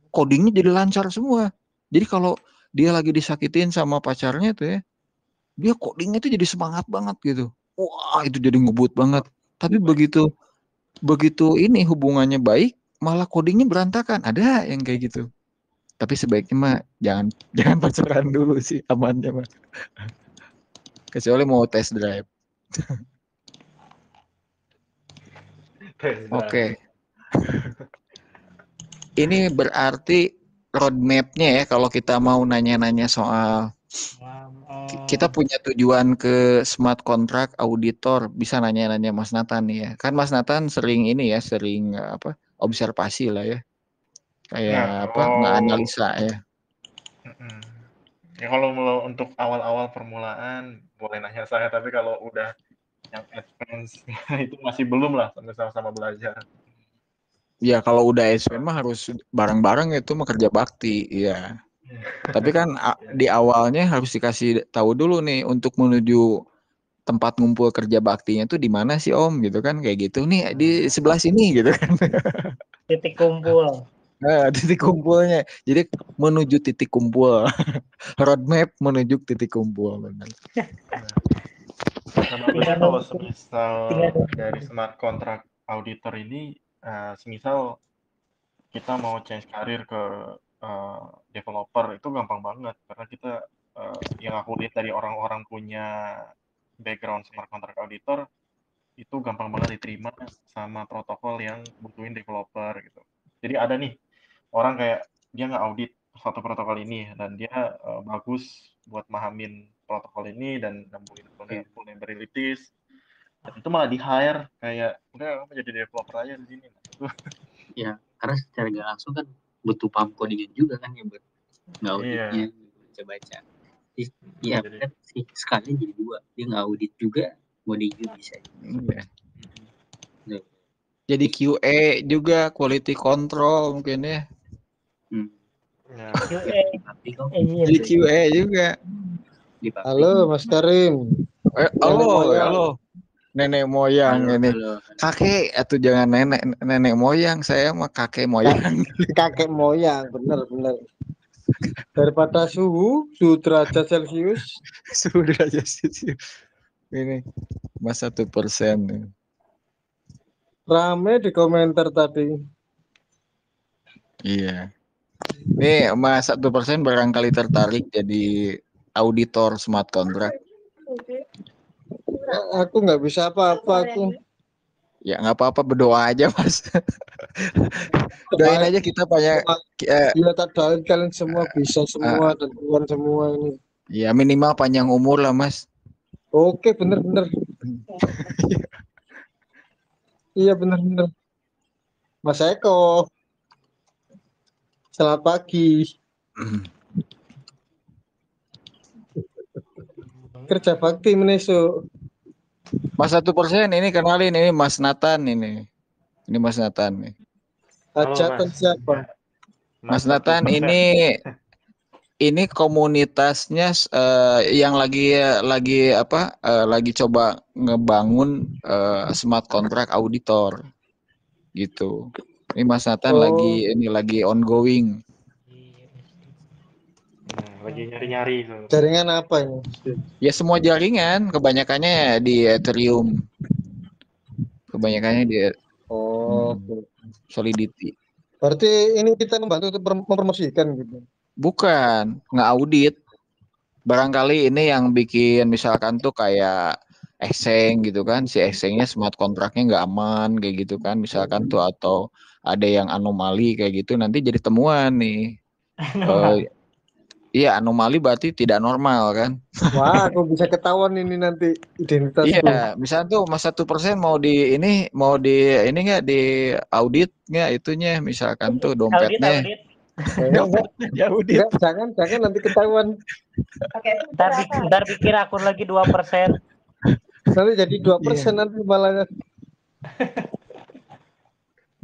S3: codingnya jadi lancar semua. Jadi kalau dia lagi disakitin sama pacarnya tuh ya, dia codingnya tuh jadi semangat banget gitu. Wah itu jadi ngebut banget. Tapi begitu ini hubungannya baik, malah codingnya berantakan. Ada yang kayak gitu. Tapi sebaiknya mah jangan pacaran dulu sih amannya mah. Kecuali mau test drive. Oke. Ini berarti roadmap-nya ya kalau kita mau nanya-nanya soal kita punya tujuan ke smart contract auditor, bisa nanya-nanya Mas Nathan nih ya. Kan Mas Nathan sering observasi lah ya. Kayak nganalisa ya.
S1: Ya kalau untuk awal-awal permulaan boleh nanya saya, tapi kalau udah yang advance itu masih belum lah, sama-sama belajar.
S3: Ya kalau udah advance mah harus bareng-bareng itu mah kerja bakti, ya. Tapi kan di awalnya harus dikasih tahu dulu nih untuk menuju tempat ngumpul kerja baktinya tuh di mana sih Om gitu kan, kayak gitu nih di sebelah sini gitu kan.
S5: Titik kumpul.
S3: Nah, titik kumpulnya. Jadi menuju titik kumpul. Roadmap menuju titik kumpul. Benar.
S1: Nah, bagusnya kalau semisal dari smart contract auditor ini, semisal kita mau change karir ke developer itu gampang banget karena kita yang aku lihat dari orang-orang punya background smart contract auditor itu gampang banget diterima sama protokol yang butuhin developer gitu. Jadi ada nih orang kayak dia nggak audit suatu protokol ini dan dia bagus buat mahamin protokol ini dan nemuin vulnerabilities, dan itu malah di hire kayak udah kamu jadi developer aja di sini.
S2: Ya, karena secara nggak langsung kan butuh paham codingan juga kan ya buat nggak auditnya, baca-baca. Iya benar sih, sekalian jadi dua, dia nggak audit juga, coding juga bisa.
S3: Jadi QA juga, quality control mungkin ya.
S5: QA.
S3: Jadi QA juga.
S7: Halo Mas Karim.
S3: Halo. Nenek moyang ini. Kakek atau jangan nenek moyang, saya mah kakek moyang.
S7: Kakek moyang, bener. Daripada suhu derajat Celcius.
S3: Suhu derajat Celcius. Ini mas 1%.
S7: Rame di komentar tadi.
S3: Iya. Nih mas 1% barangkali tertarik jadi auditor smart contract.
S7: Aku nggak bisa apa-apa aku.
S3: Ya nggak apa-apa, berdoa aja mas. Doain aja kita banyak.
S7: Iya tak doain kalian semua bisa semua dan Tuhan semua ini.
S3: Ya minimal panjang umur lah mas.
S7: Oke bener. Iya bener. Mas Eko. Selamat pagi. Kerja bakti menesuk.
S3: Mas 1% ini kenalin, ini Mas Nathan ini. Ini Mas Nathan nih.
S7: Hajatan siapa?
S3: Mas Nathan ini komunitasnya yang lagi coba ngebangun smart contract auditor gitu. Ini Mas Nathan lagi ongoing.
S1: Lagi nyari-nyari.
S7: Jaringan apa ini?
S3: Ya semua jaringan, kebanyakannya di Ethereum. Kebanyakannya di Solidity.
S7: Berarti ini kita membantu untuk mempromosikan gitu.
S3: Bukan, nge-audit. Barangkali ini yang bikin misalkan tuh kayak exchange gitu kan, si exchange-nya smart contract-nya nggak aman kayak gitu kan, misalkan tuh, atau ada yang anomali kayak gitu, nanti jadi temuan nih. Iya, anomali berarti tidak normal kan.
S7: Wah, aku bisa ketahuan ini nanti identitas.
S3: Iya, misalnya tuh mas 1% mau di nggak di audit nggak itunya, misalkan tuh dompetnya.
S7: Audit. Jangan nanti ketahuan.
S5: Ntar pikir akun lagi 2%.
S7: Nanti jadi 2% nanti malah.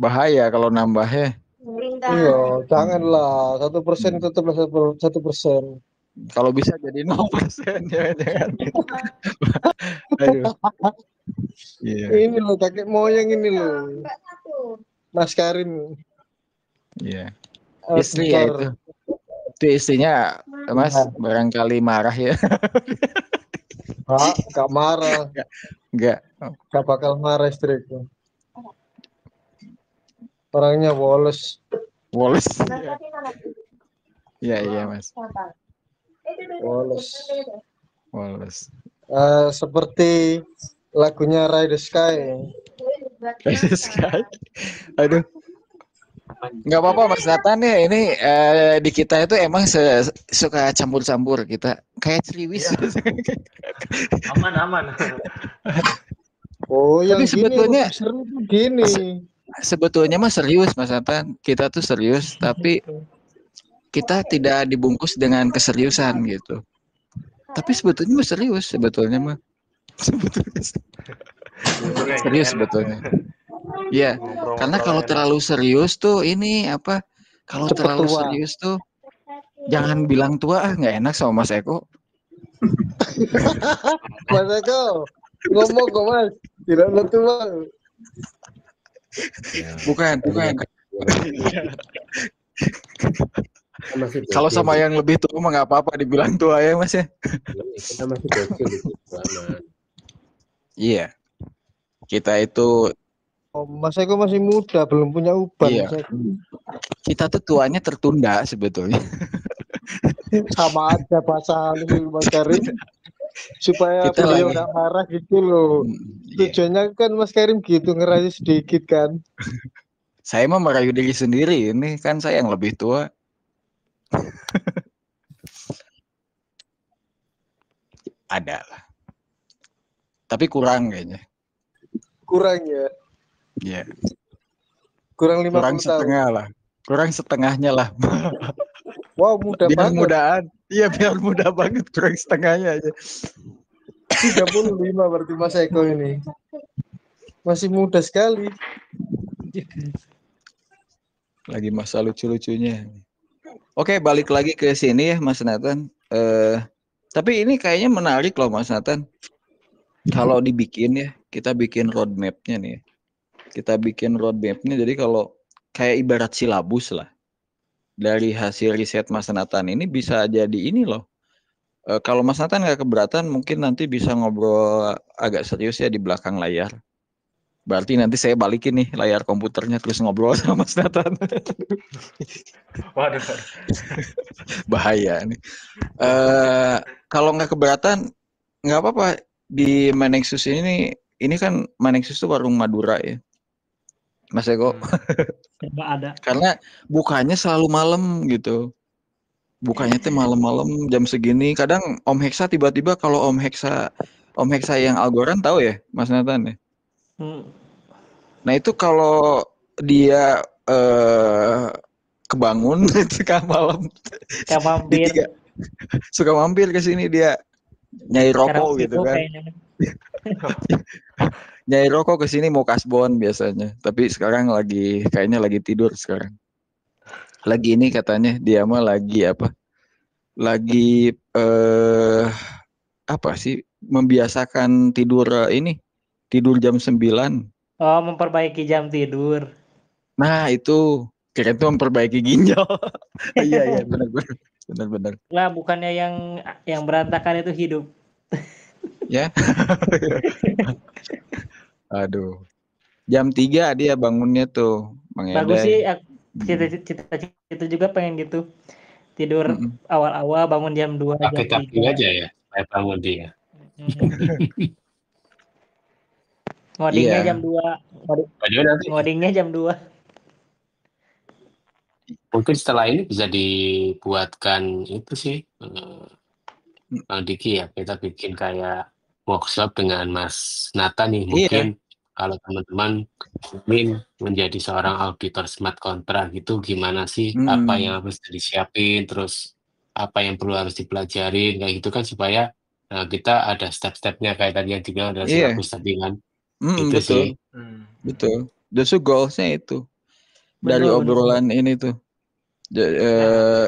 S3: Bahaya kalau nambahnya.
S7: Iya, janganlah 1% tetaplah 1%.
S3: Kalau bisa jadi 0%, jangan. Aduh. Yeah.
S7: Ini loh kakek moyang ini loh, Mas Karim.
S3: Iya. Istri ya itu. Itu istrinya, Mas, barangkali marah ya.
S7: Gak marah.
S3: Gak
S7: bakal marah istriku. Orangnya woles.
S3: Iya mas. Woles.
S7: Seperti lagunya Ride the Sky.
S3: Aduh. Nggak apa-apa Mas Nathan ya, ini di kita itu emang suka campur-campur kita, kayak ceriwis.
S1: Aman.
S7: Oh, yang
S3: sebetulnya
S7: gini.
S3: Sebetulnya mah serius Mas Nathan, kita tuh serius, tapi kita tidak dibungkus dengan keseriusan gitu. Tapi sebetulnya mah serius, serius sebetulnya. Iya, karena kalau terlalu serius tuh ini apa? Kalau terlalu serius tuh jangan bilang tua, nggak enak sama Mas Eko.
S7: Mas Eko ngomong kok Mas, tidak tua.
S3: Bukan. Kalau sama yang lebih tua mah nggak apa-apa dibilang tua ya Mas ya.
S4: Kita masih kecil gitu, aman.
S3: Iya. Kita itu
S7: Mas Eko masih muda, belum punya uban.
S3: Iya. Kita tuh tuanya tertunda sebetulnya.
S7: Sama aja bahasa Mas Karim. Supaya beliau nggak marah gitu loh. Tujuannya kan Mas Karim gitu, ngerayu sedikit kan.
S3: Saya mah merayu diri sendiri, ini kan saya yang lebih tua. Ada lah. Tapi kurang kayaknya.
S7: Kurang ya.
S3: Iya.
S7: Kurang 50
S3: Kurang
S7: tahun.
S3: setengah lah. Kurang setengahnya lah.
S7: Wow, muda
S3: Biar
S7: banget.
S3: mudaan. Iya, biar muda banget. Kurang setengahnya aja.
S7: 35 berarti Mas Eko ini. Masih muda sekali.
S3: Lagi masa lucu-lucunya. Oke, balik lagi ke sini ya Mas Nathan. Tapi ini kayaknya menarik loh Mas Nathan. Kalau dibikin ya, kita bikin roadmap-nya nih. Kita bikin roadmap-nya, jadi kalau kayak ibarat silabus lah. Dari hasil riset Mas Nathan ini bisa jadi ini loh. Kalau Mas Nathan nggak keberatan, mungkin nanti bisa ngobrol agak serius ya di belakang layar. Berarti nanti saya balikin nih layar komputernya terus ngobrol sama Mas Nathan.
S1: Waduh.
S3: Bahaya nih. Kalau nggak keberatan, nggak apa-apa. Di Manexus ini kan Manexus itu warung Madura ya, Mas Eko.
S5: Nggak ada.
S3: Karena bukanya selalu malam gitu. Bukanya tuh malam-malam jam segini. Kadang Om Heksa tiba-tiba, kalau Om Heksa yang Algoran tahu ya, Mas Nathan ya. Nah itu kalau dia kebangun tengah malam, suka mampir ke sini, dia nyai rokok gitu kan. Nyai rokok ke sini mau kasbon biasanya. Tapi sekarang kayaknya lagi tidur sekarang. Lagi ini katanya dia mah lagi apa? Lagi apa sih? Membiasakan tidur tidur jam 9.
S5: Oh, memperbaiki jam tidur.
S3: Nah, itu kira itu memperbaiki ginjal. Iya, benar.
S5: Lah, bukannya yang berantakan itu hidup.
S3: Ya. Aduh. Jam 3 dia bangunnya tuh, Bang Edai.
S5: Bagus sih, cita-cita juga pengen gitu. Tidur awal-awal, bangun jam 2,
S4: pakai
S5: jam 3.
S4: tabung aja ya, saya bangun dia.
S5: Ngodingnya jam 2. Ngodingnya jam 2.
S4: Mungkin setelah ini bisa dibuatkan itu sih, Diki ya, kita bikin kayak workshop dengan Mas Nathan nih. Mungkin kalau teman-teman ingin menjadi seorang auditor smart contract gitu, gimana sih, apa yang harus disiapin, terus apa yang perlu harus dipelajarin, kayak gitu kan, supaya kita ada step-stepnya kayak tadi yang dibilang adalah silabus tadi kan. Itu
S3: betul.
S4: sih.
S3: Betul. Justru goalsnya itu. Dari obrolan ini tuh.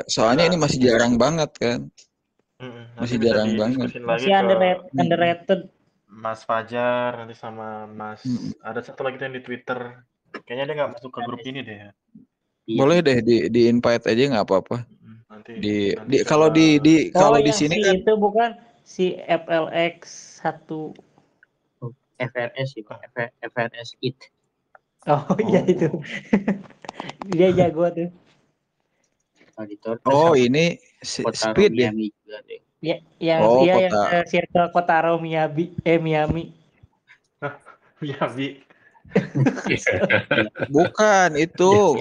S3: Soalnya ini masih jarang banget kan. Masih jarang banget.
S5: Masih underrated.
S1: Mas Fajar nanti sama Mas ada satu lagi tuh yang di Twitter. Kayaknya dia nggak masuk ke grup ini deh.
S3: Boleh deh di invite aja nggak apa-apa.
S1: Nanti
S3: kalau di
S5: di
S3: sini
S5: kan itu bukan si FLX 1
S2: FRS itu, FRS it.
S5: Oh iya itu. Dia jago tuh.
S2: Auditor.
S3: Ini Speed ya.
S5: Ya, yang circle Kotaro Miyabi, Miami.
S1: Miyabi.
S3: Bukan itu.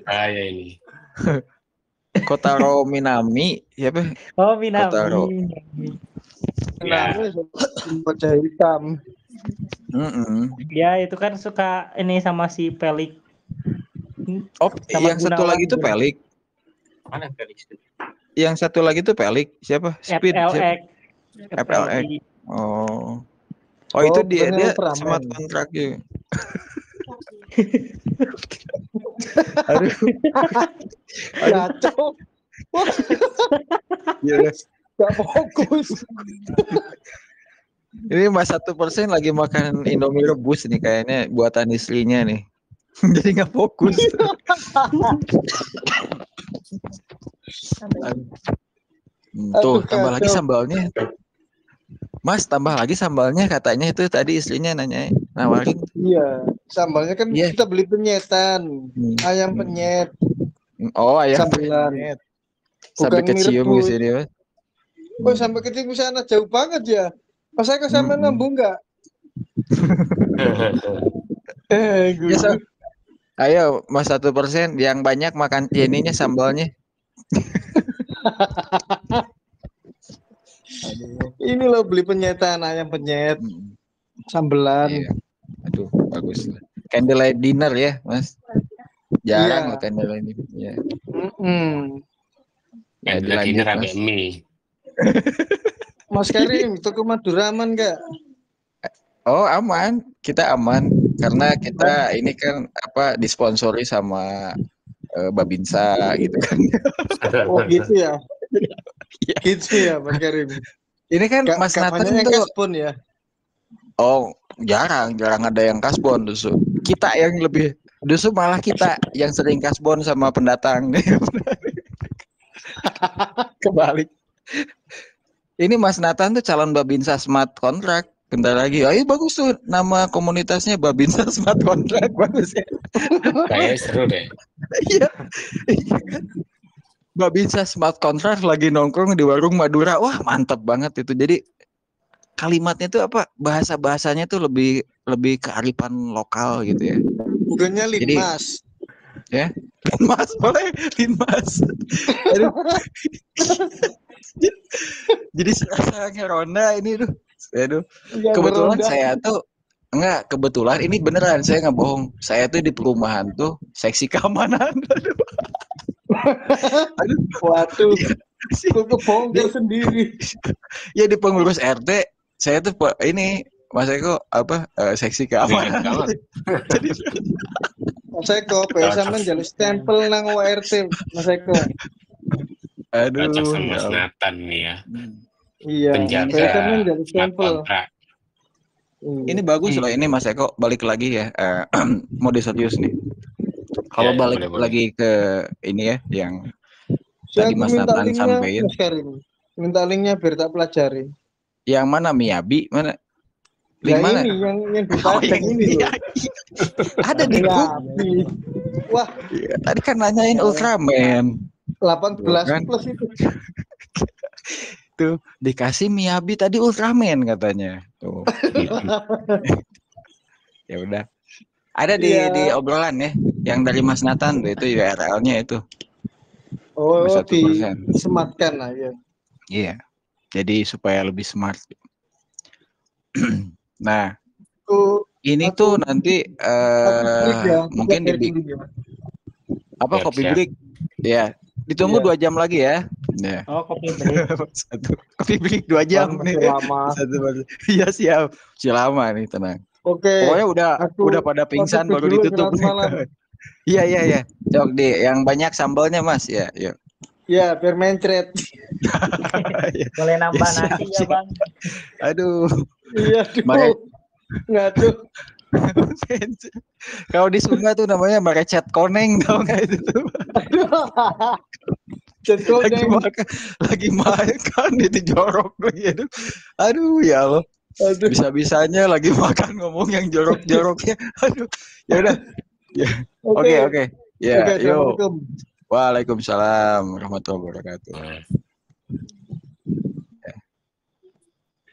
S4: Bahaya ini.
S3: Kotaro Minami, siapa?
S5: Oh, Minami.
S3: Kotaro.
S7: Minami wajah hitam.
S5: Ya, itu kan suka ini sama si Pelik.
S3: Oh, yang satu lagi tuh Pelik.
S2: Mana Pelik itu?
S3: Yang satu lagi tuh Pelik, siapa? Speed.
S5: FLX.
S3: Oh, itu dia smart contract juga. Aduh.
S7: Kacau. Gak fokus.
S3: Ini Mas 1% lagi makan Indomie rebus nih, kayaknya buatan istrinya nih. Jadi nggak fokus. Tuh, tambah lagi sambalnya. Mas, tambah lagi sambalnya, katanya itu tadi istrinya nawarin.
S7: Iya, sambalnya kan kita beli penyetan, ayam penyet.
S3: Oh, ayam
S7: penyet.
S3: Sampai kecium di sini, Mas.
S7: Oh, sampai kecium sana jauh banget ya. Mas Eko sama nambung nggak?
S3: Ya, so. Ayo Mas 1% yang banyak makan ininya sambalnya.
S7: Ini loh beli penyetan ayam penyet, sambelan.
S3: Iya. Aduh, bagus. Candlelight dinner ya, Mas. Jarang loh candlelight dinner. Ya.
S4: Candlelight dinner pakai mie.
S7: Mas Karim, toko Madura aman nggak?
S3: Oh, aman. Kita aman karena kita ini kan disponsori sama Babinsa gitu kan.
S7: Oh gitu ya. Gitu ya, Mas Karim.
S3: Ini kan Mas Nathan tuh
S7: kasbon ya.
S3: Oh, jarang ada yang kasbon justru. Kita yang lebih malah kita yang sering kasbon sama pendatang. Kebalik. Ini Mas Nathan tuh calon Babinsa Smart Contract. Bentar lagi. Ayo bagus tuh nama komunitasnya Babinsa Smart Contract, bagus ya.
S4: Kayaknya seru deh.
S3: Iya. Babinsa Smart Contract lagi nongkrong di warung Madura. Wah, mantap banget itu. Jadi kalimatnya tuh bahasa-bahasanya tuh lebih kearifan lokal gitu ya.
S7: Bukannya Linmas.
S3: Ya. Linmas boleh, Linmas. Jadi sarangnya Ronda ini tuh. Aduh. Kebetulan saya tuh kebetulan ini beneran saya nggak bohong. Saya tuh di perumahan tuh seksi keamanan. Aduh.
S7: Waduh. Kok bongkar sendiri.
S3: Ya di pengurus RT saya tuh ini Mas Eko seksi keamanan. Jadi
S7: Mas Eko sampean jalur stempel nang RT Mas Eko.
S3: Aduh.
S4: Cocok sama Mas Nathan nih ya.
S7: Iya.
S4: Penjaga
S7: smart
S4: kontrak.
S3: Ini bagus loh ini Mas Eko, balik lagi ya. Mode serius nih. Kalau balik lagi ke ini ya yang tadi Mas Nathan sampaikan.
S7: Minta linknya biar tak pelajari.
S3: Yang mana Miyabi? Mana?
S7: Link mana? Ini yang dipajang ini loh.
S3: Ada di grup.
S7: Wah,
S3: tadi kan nanyain Ultraman.
S7: 18 plus itu.
S3: Tuh dikasih Miyabi tadi Ultraman katanya. Tuh. Ya udah. Ada di obrolan ya, yang dari Mas Nathan tuh itu URL-nya itu.
S7: Oh, disematkan lah ya.
S3: Iya. Jadi supaya lebih smart. Nah, ini tuh nanti mungkin kopi break? Ya, ditunggu 2 jam lagi ya. Ya.
S5: Oh, kopi break.
S3: Kopi break 2 jam nih.
S7: Lama.
S3: Iya siap. Masih lama nih, tenang.
S7: Oke.
S3: Pokoknya udah pada pingsan baru ditutup. Iya. Cok yang banyak sambalnya Mas ya. Yuk.
S7: Ya, biar mencret.
S5: Boleh nambah nasi ya, Bang.
S3: Aduh.
S7: Iya, Ngaduh.
S3: Kalau di Sunda tuh namanya merecet koneng, tau nggak itu tuh? Lagi makan itu jorok lagi. Aduh ya Allah. Bisa-bisanya lagi makan ngomong yang jorok-joroknya. Aduh. Ya udah. Oke. Ya, yuk. Waalaikumsalam warahmatullahi wabarakatuh.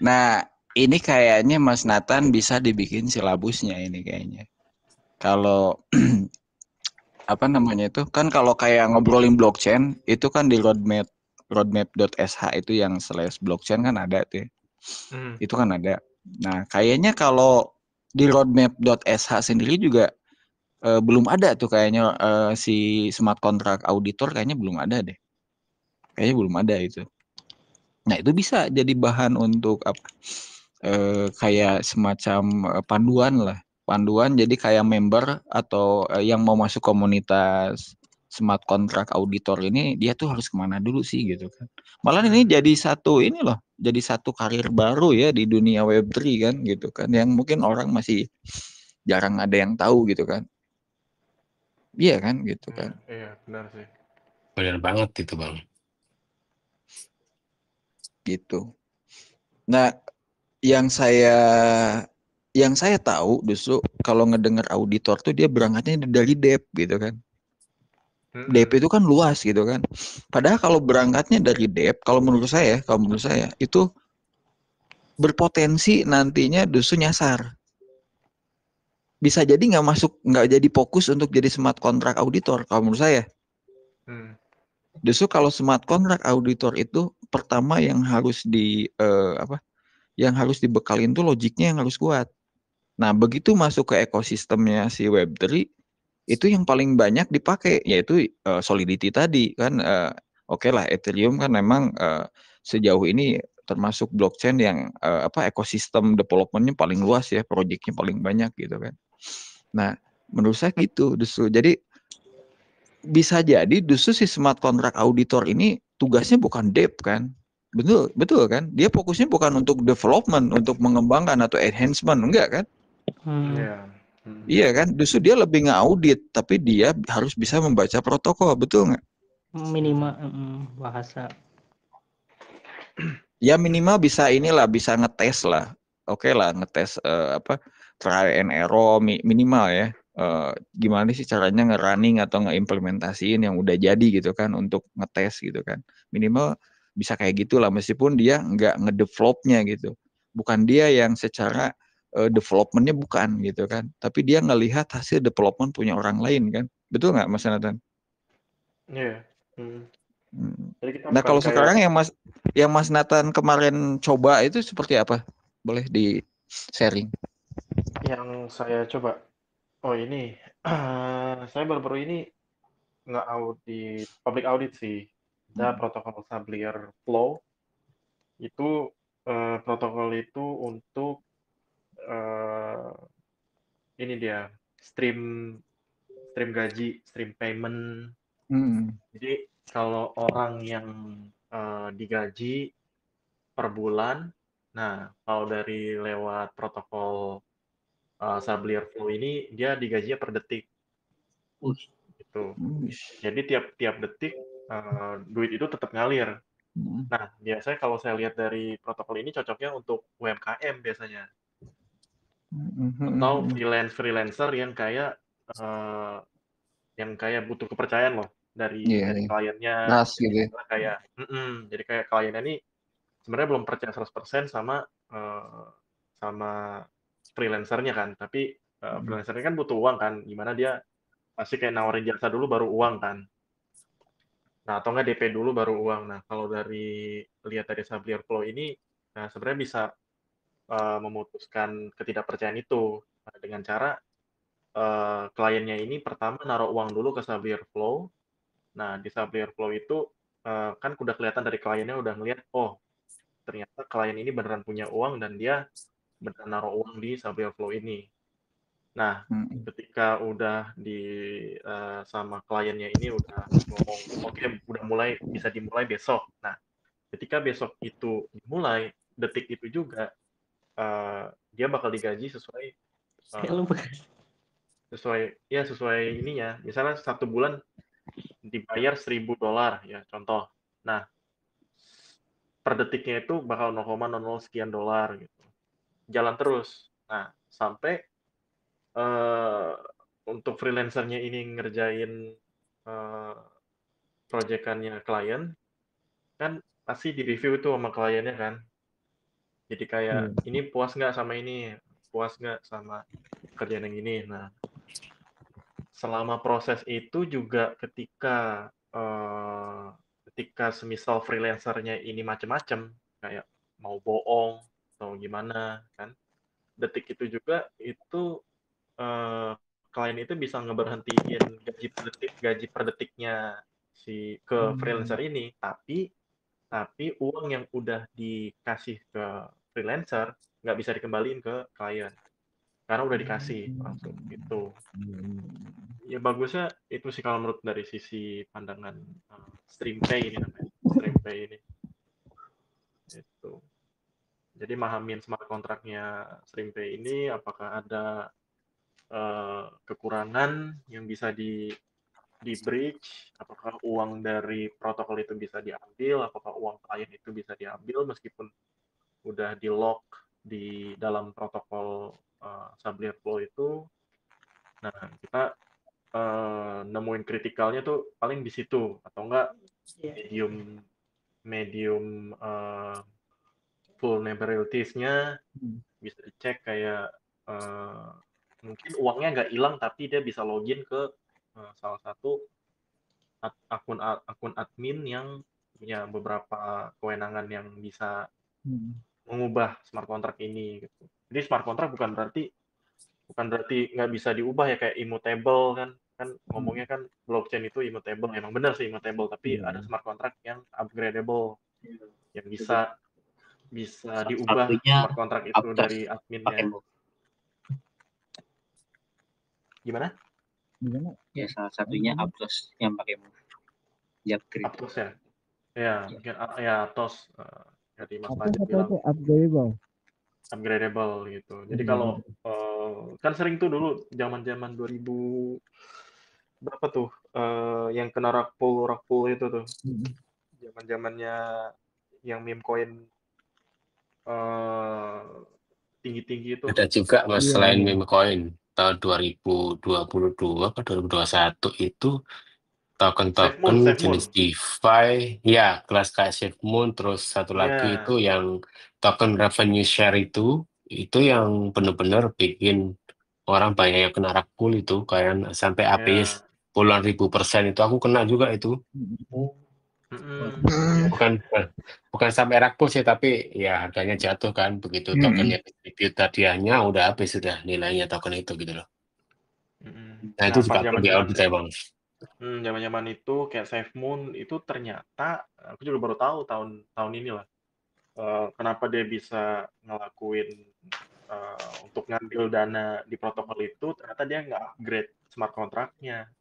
S3: Nah, ini kayaknya Mas Nathan bisa dibikin silabusnya ini kayaknya. Kalau apa namanya itu kan kalau kayak ngobrolin blockchain itu kan di roadmap.sh itu yang /blockchain kan ada tuh. Itu kan ada. Nah, kayaknya kalau di roadmap.sh sendiri juga belum ada tuh kayaknya si smart contract auditor kayaknya belum ada deh. Kayaknya belum ada itu. Nah, itu bisa jadi bahan untuk apa? Kayak semacam panduan lah. Panduan jadi kayak member atau yang mau masuk komunitas smart contract auditor ini dia tuh harus kemana dulu sih gitu kan. Malah ini jadi satu karir baru ya di dunia Web3 kan gitu kan yang mungkin orang masih jarang ada yang tahu gitu kan. Iya kan gitu kan.
S1: Iya benar sih.
S4: Benar banget itu Bang.
S3: Gitu. Nah, yang saya tahu justru kalau ngedengar auditor tuh dia berangkatnya dari DEP gitu kan. DEP itu kan luas gitu kan. Padahal kalau berangkatnya dari DEP, kalau menurut saya itu berpotensi nantinya Dusu nyasar. Bisa jadi nggak jadi fokus untuk jadi smart contract auditor kalau menurut saya. Justru kalau smart contract auditor itu pertama yang harus yang harus dibekalin tuh logiknya yang harus kuat. Nah, begitu masuk ke ekosistemnya si Web3 itu yang paling banyak dipakai yaitu Solidity tadi kan. Oke lah, Ethereum kan memang sejauh ini termasuk blockchain yang ekosistem development-nya paling luas ya, proyeknya paling banyak gitu kan. Nah, menurut saya gitu justru. Jadi bisa jadi justru si smart contract auditor ini tugasnya bukan dev kan. Betul kan? Dia fokusnya bukan untuk development, untuk mengembangkan atau enhancement, enggak kan? Iya kan? Justru dia lebih ngaudit, tapi dia harus bisa membaca protokol, betul nggak?
S5: Minimal bahasa.
S3: Ya minimal bisa bisa ngetes lah. Oke lah, ngetes trial and error minimal ya. Gimana sih caranya nge-running atau nge-implementasiin yang udah jadi gitu kan untuk ngetes gitu kan. Minimal bisa kayak gitulah meskipun dia nggak ngedevelopnya gitu. Bukan dia yang secara developmentnya bukan gitu kan. Tapi dia ngelihat hasil development punya orang lain kan. Betul nggak Mas Nathan?
S1: Iya.
S3: Nah kalau sekarang yang Mas Nathan kemarin coba itu seperti apa? Boleh di sharing?
S1: Yang saya coba, ini saya baru-baru ini nggak audit, public audit sih. Ada protokol Sablier Flow. Itu protokol itu untuk ini dia stream gaji, stream payment. Jadi kalau orang yang digaji per bulan, nah kalau dari lewat protokol Sablier Flow ini dia digajinya per detik. Gitu. Jadi tiap detik duit itu tetap ngalir. Nah, biasanya kalau saya lihat dari protokol ini cocoknya untuk UMKM biasanya. Atau freelancer yang kayak butuh kepercayaan loh dari kliennya.
S3: Gitu.
S1: Jadi kayak kliennya ini sebenarnya belum percaya 100% sama freelancernya kan, tapi freelancernya kan butuh uang kan, gimana dia pasti kayak nawarin jasa dulu baru uang kan. Nah, atau nggak DP dulu baru uang. Nah, kalau lihat dari Sablier Flow ini, nah sebenarnya bisa memutuskan ketidakpercayaan itu dengan cara kliennya ini pertama naruh uang dulu ke Sablier Flow. Nah, di Sablier Flow itu kan udah kelihatan dari kliennya udah ngeliat, oh ternyata klien ini beneran punya uang dan dia beneran naruh uang di Sablier Flow ini. Nah, ketika udah sama kliennya ini udah ngomong, oke, udah bisa dimulai besok. Nah, ketika besok itu dimulai, detik itu juga dia bakal digaji sesuai ininya. Misalnya 1 bulan dibayar $1.000 ya contoh. Nah, per detiknya itu bakal 0,00 sekian dolar gitu. Jalan terus. Nah, sampai untuk freelancernya ini ngerjain proyekannya klien, kan pasti di-review itu sama kliennya kan. Jadi kayak, ini puas nggak sama ini? Puas nggak sama kerjaan yang ini? Nah, selama proses itu juga ketika semisal freelancernya ini macam-macam, kayak mau bohong atau gimana kan, detik itu juga itu klien itu bisa ngeberhentiin gaji per detiknya ke freelancer ini, tapi uang yang udah dikasih ke freelancer nggak bisa dikembaliin ke klien karena udah dikasih langsung gitu. Ya bagusnya itu sih kalau menurut dari sisi pandangan StreamPay ini namanya, StreamPay ini. Itu. Jadi mahamin smart kontraknya StreamPay ini, apakah ada kekurangan yang bisa di breach, apakah uang dari protokol itu bisa diambil, apakah uang klien itu bisa diambil meskipun udah di lock di dalam protokol Sablier Flow itu. Nah, kita nemuin kritikalnya tuh paling di situ, atau enggak medium full neighborabilities-nya bisa dicek kayak mungkin uangnya nggak hilang tapi dia bisa login ke salah satu akun admin yang punya beberapa kewenangan yang bisa mengubah smart contract ini gitu. Jadi smart contract bukan berarti nggak bisa diubah ya, kayak immutable kan ngomongnya kan blockchain itu immutable, emang benar sih immutable, tapi ada smart contract yang upgradable yang bisa diubah smart contract itu dari adminnya. Gimana?
S2: Ya salah satunya Aptos yang pakai JavaScript.
S1: Aptos ya. Ya, mungkin ya Aptos dari Mas Fajar bilang upgradable gitu. Jadi kalau kan sering tuh dulu zaman-zaman 2000 berapa tuh yang kena rug pull itu tuh. Zaman-zamannya yang meme coin tinggi-tinggi itu.
S4: Ada juga Mas selain meme coin tahun 2022 atau 2021 itu token jenis DeFi ya, kelas kayak SafeMoon, terus satu lagi itu yang token revenue share itu yang benar-benar bikin orang banyak yang kena rug pull itu, kayak sampai API puluhan ribu % itu aku kena juga itu. Bukan sampai rug pull sih, tapi ya harganya jatuh kan, begitu tokennya distribute hadiahnya udah habis sudah nilainya token itu gitu loh. Nah itu juga perlu diaudit ya Bang.
S1: Zaman-zaman itu kayak SafeMoon itu ternyata aku juga baru tahu tahun ini lah kenapa dia bisa ngelakuin untuk ngambil dana di protokol itu, ternyata dia nggak upgrade smart contract-nya.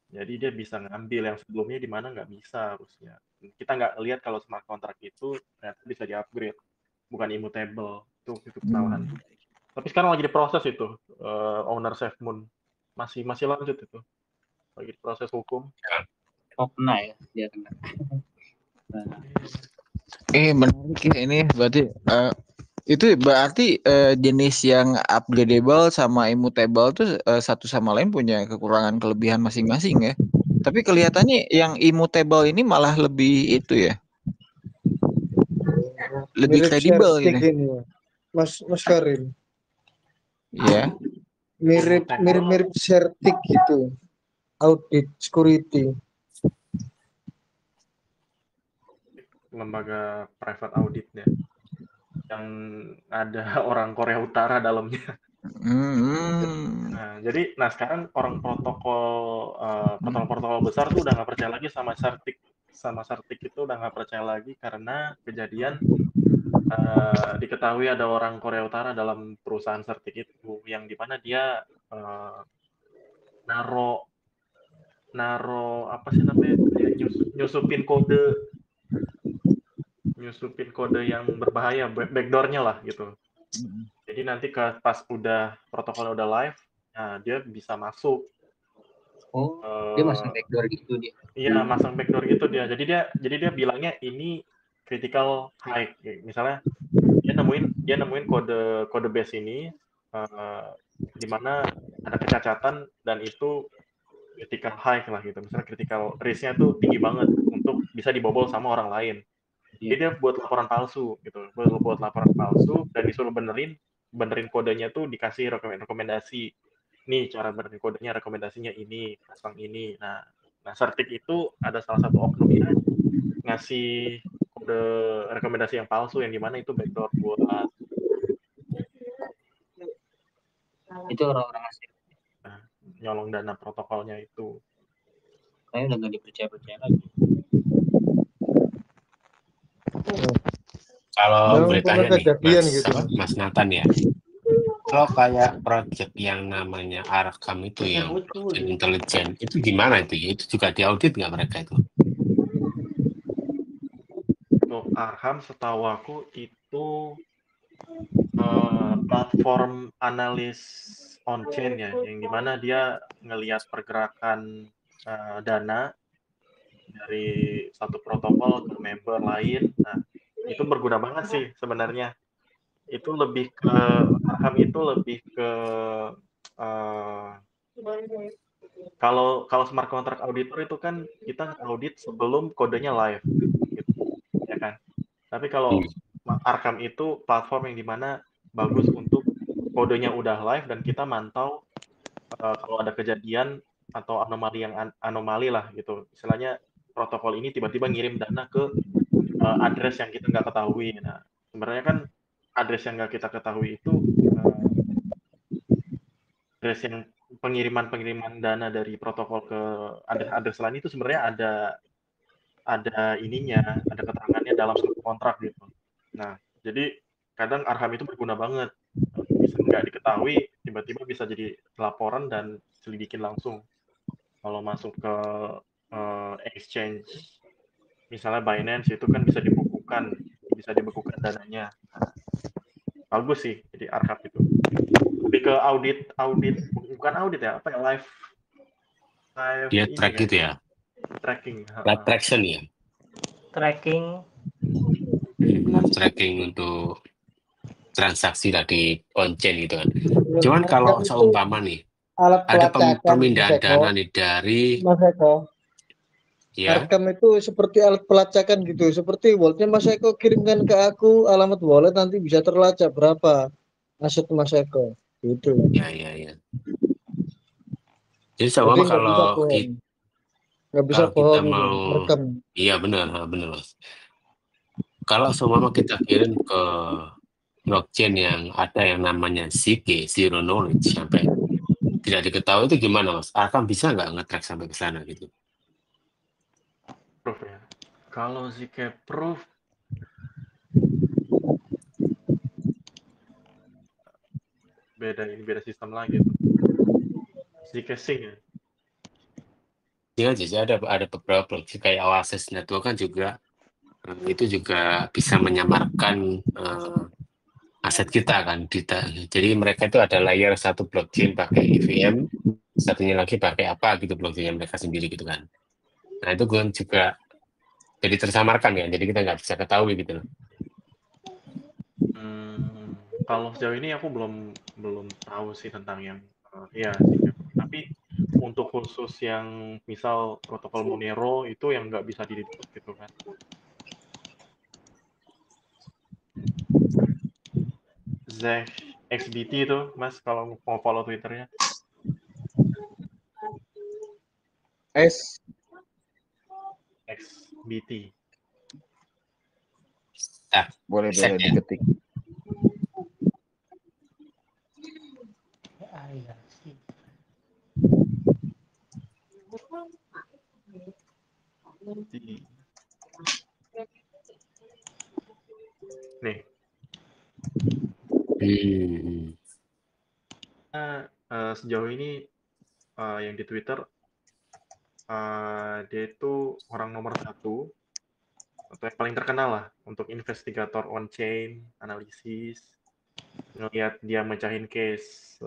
S1: Jadi dia bisa ngambil yang sebelumnya di mana nggak bisa harusnya. Kita nggak lihat kalau smart contract itu ternyata bisa di-upgrade, bukan immutable. Itu kesalahan. Tapi sekarang lagi diproses itu owner SafeMoon masih lanjut itu. Lagi proses hukum.
S2: Oh, kena ya dia kena.
S3: Menarik ya ini berarti jenis yang upgradable sama immutable tuh satu sama lain punya kekurangan kelebihan masing-masing ya. Tapi kelihatannya yang immutable ini malah lebih itu ya. Lebih kredibel gitu.
S7: Ini, Mas Karim.
S3: Iya.
S7: Mirip Certic gitu. Audit security.
S1: Lembaga private auditnya yang ada orang Korea Utara dalamnya. Nah, jadi sekarang orang protokol besar tuh udah nggak percaya lagi sama Certic itu udah nggak percaya lagi karena kejadian diketahui ada orang Korea Utara dalam perusahaan Certic itu yang dimana dia naro apa sih namanya, nyusupin kode yang berbahaya, backdoor-nya lah gitu. Jadi nanti pas protokolnya udah live, nah dia bisa masuk.
S2: Dia masang backdoor gitu dia.
S1: Iya, masang backdoor gitu dia. Jadi dia bilangnya ini critical high. Misalnya dia nemuin kode base ini di mana ada kecacatan dan itu critical high lah gitu. Misalnya critical risk-nya tuh tinggi banget untuk bisa dibobol sama orang lain. Jadi dia buat laporan palsu gitu. Buat laporan palsu dan disuruh benerin kodenya tuh, dikasih rekomendasi. Nih cara benerin kodenya, rekomendasinya ini, pasang ini. Nah, Certic itu ada salah satu oknumnya ngasih kode rekomendasi yang palsu yang dimana itu backdoor buat
S2: itu orang-orang asing.
S1: Nyolong dana protokolnya itu.
S2: Kayaknya udah nggak dipercaya lagi.
S4: Kalau beritanya nih,
S7: gitu.
S4: Mas Nathan ya. Kalau kayak project yang namanya Arkham itu yang intelijen, itu gimana itu ya? Itu juga diaudit nggak mereka itu?
S1: Untuk Arkham setahu aku itu platform analis on-chain ya, yang dimana dia ngelihat pergerakan dana dari satu protokol ke member lain. Nah, itu berguna banget sih sebenarnya. Itu lebih ke Arkham itu lebih ke kalau smart contract auditor itu kan kita audit sebelum kodenya live, gitu, ya kan. Tapi kalau Arkham itu platform yang dimana bagus untuk kodenya udah live dan kita mantau kalau ada kejadian atau anomali lah gitu. Istilahnya protokol ini tiba-tiba ngirim dana ke address yang kita nggak ketahui. Nah, sebenarnya kan address yang nggak kita ketahui itu address yang pengiriman dana dari protokol ke address lain itu sebenarnya ada ininya, ada keterangannya dalam suatu kontrak gitu. Nah, jadi kadang Arkham itu berguna banget. Bisa nggak diketahui, tiba-tiba bisa jadi laporan dan selidikin langsung. Kalau masuk ke exchange, misalnya Binance itu kan bisa dibekukan dananya. Nah, bagus sih jadi Arkham itu. Lebih ke audit, bukan audit ya, apa ya, live
S4: Dia track
S1: ini
S4: gitu ya.
S1: Tracking.
S4: Live traction ya.
S5: Tracking.
S4: Live tracking untuk transaksi lah di on-chain gitu kan. Cuman kalau seumpama nih, ada pemindahan dana nih dari
S7: Mas Eko.
S4: ya.
S7: Arkham itu seperti alat pelacakan gitu, seperti walletnya Mas Eko kirimkan ke aku alamat wallet nanti bisa terlacak berapa aset Mas Eko gitu.
S4: Ya. Jadi seumpama kalau
S7: nggak bisa
S4: kita
S7: bohong
S4: mau,
S7: Arkham.
S4: iya benar Mas. Kalau seumpama kita kirim ke blockchain yang ada yang namanya ZK, Zero Knowledge, sampai tidak diketahui itu gimana Mas? Arkham bisa nggak nge-track sampai ke sana gitu?
S1: Proof ya. Kalau ZK Proof beda sistem lagi tuh. ZK Sync ya.
S4: Iya sih, ada beberapa blockchain kayak Oasis Network kan juga itu juga bisa menyamarkan aset kita kan. Jadi mereka itu ada layer satu blockchain pakai EVM, satunya lagi pakai apa gitu blockchain mereka sendiri gitu kan. Nah itu kan juga jadi tersamarkan ya, jadi kita nggak bisa ketahui gitu loh.
S1: Kalau sejauh ini aku belum tahu sih tentang yang tapi untuk khusus yang misal protokol Monero itu yang nggak bisa ditutup gitu kan. Zech XBT itu Mas kalau mau follow Twitternya. XBT.
S3: Boleh
S4: ya.
S3: diketik.
S1: Nih. Sejauh ini yang di Twitter dia itu orang nomor 1 atau yang paling terkenal lah untuk investigator on-chain, analisis, ngelihat dia mecahin case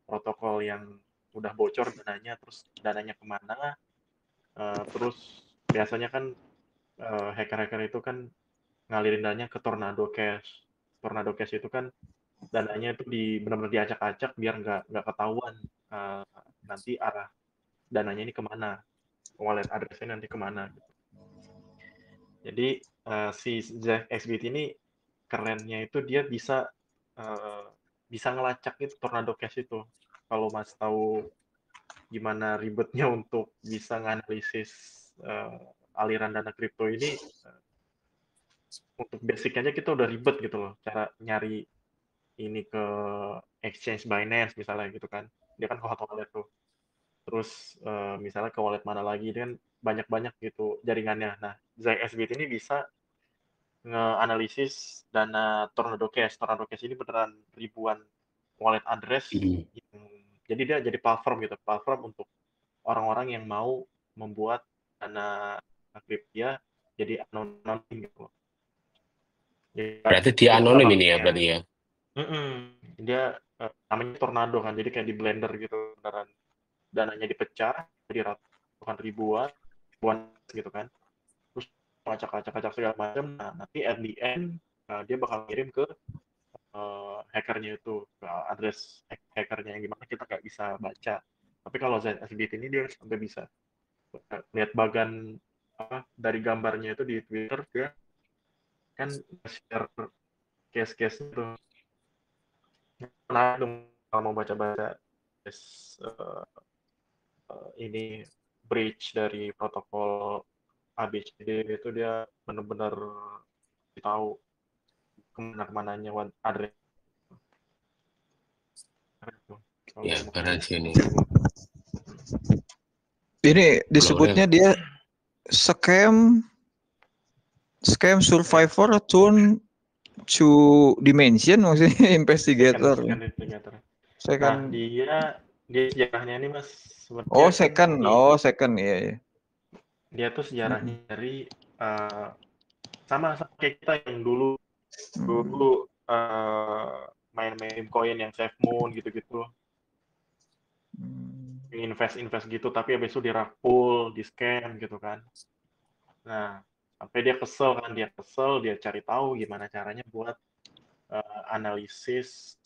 S1: protokol yang udah bocor dananya, terus dananya kemana, terus biasanya kan hacker-hacker itu kan ngalirin dananya ke Tornado Cash. Tornado Cash itu kan dananya itu benar-benar diacak-acak biar nggak ketahuan nanti arah dananya ini kemana, wallet address-nya nanti kemana. Gitu. Jadi si Zech XBT ini kerennya itu dia bisa ngelacak itu Tornado Cash itu. Kalau Mas tahu gimana ribetnya untuk bisa nganalisis aliran dana kripto ini, untuk basic aja kita udah ribet gitu loh, cara nyari ini ke exchange Binance misalnya gitu kan, dia kan hot wallet tuh. Terus misalnya ke wallet mana lagi, dia kan banyak-banyak gitu jaringannya. Nah, Zech XBT ini bisa nge-analisis dana Tornado Cash. Tornado Cash ini beneran ribuan wallet address. Jadi dia jadi platform gitu, platform untuk orang-orang yang mau membuat dana kripto dia jadi anonim gitu.
S4: Berarti dia anonim ini ya berarti ya?
S1: Dia namanya Tornado kan, jadi kayak di blender gitu, beneran dananya dipecah jadi ratusan ribuan gitu kan. Terus acak-acak segala macam. Nah, nanti at the end dia bakal kirim ke hackernya itu, ke address hackernya yang gimana kita nggak bisa baca. Tapi kalau ZSBT ini dia sampai bisa lihat bagan dari gambarnya itu di Twitter, dia kan share case-case itu. Nah, kalau mau baca-baca ini breach dari protokol ABCD itu dia benar-benar tahu kemana-kemananya address.
S4: Ya, karena sini.
S3: Ini disebutnya dia scam survivor turn to dimension, maksudnya investigator.
S1: Nah, dia sejarahnya ini Mas.
S3: Second, iya.
S1: Dia tuh sejarahnya dari sama kayak kita yang dulu main koin yang SafeMoon gitu-gitu. Invest gitu, tapi habis itu dirakul, di scam gitu kan. Nah, sampai dia kesel, dia cari tahu gimana caranya buat analisis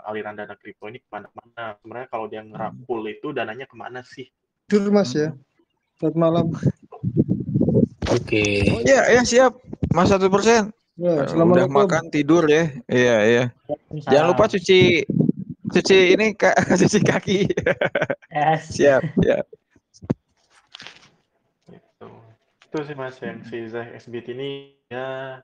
S1: aliran dana kripto ini kemana-mana. Sebenarnya kalau dia ngerakul itu dananya kemana sih?
S7: Dur Mas ya. Selamat malam.
S4: Oke.
S3: Oh ya siap. Mas 1%.
S7: Ya,
S3: udah makan tidur ya. Iya. Jangan lupa cuci ini cuci kaki.
S5: Yes.
S3: Siap, ya.
S1: Itu sih Mas yang si Zach SBT ini dia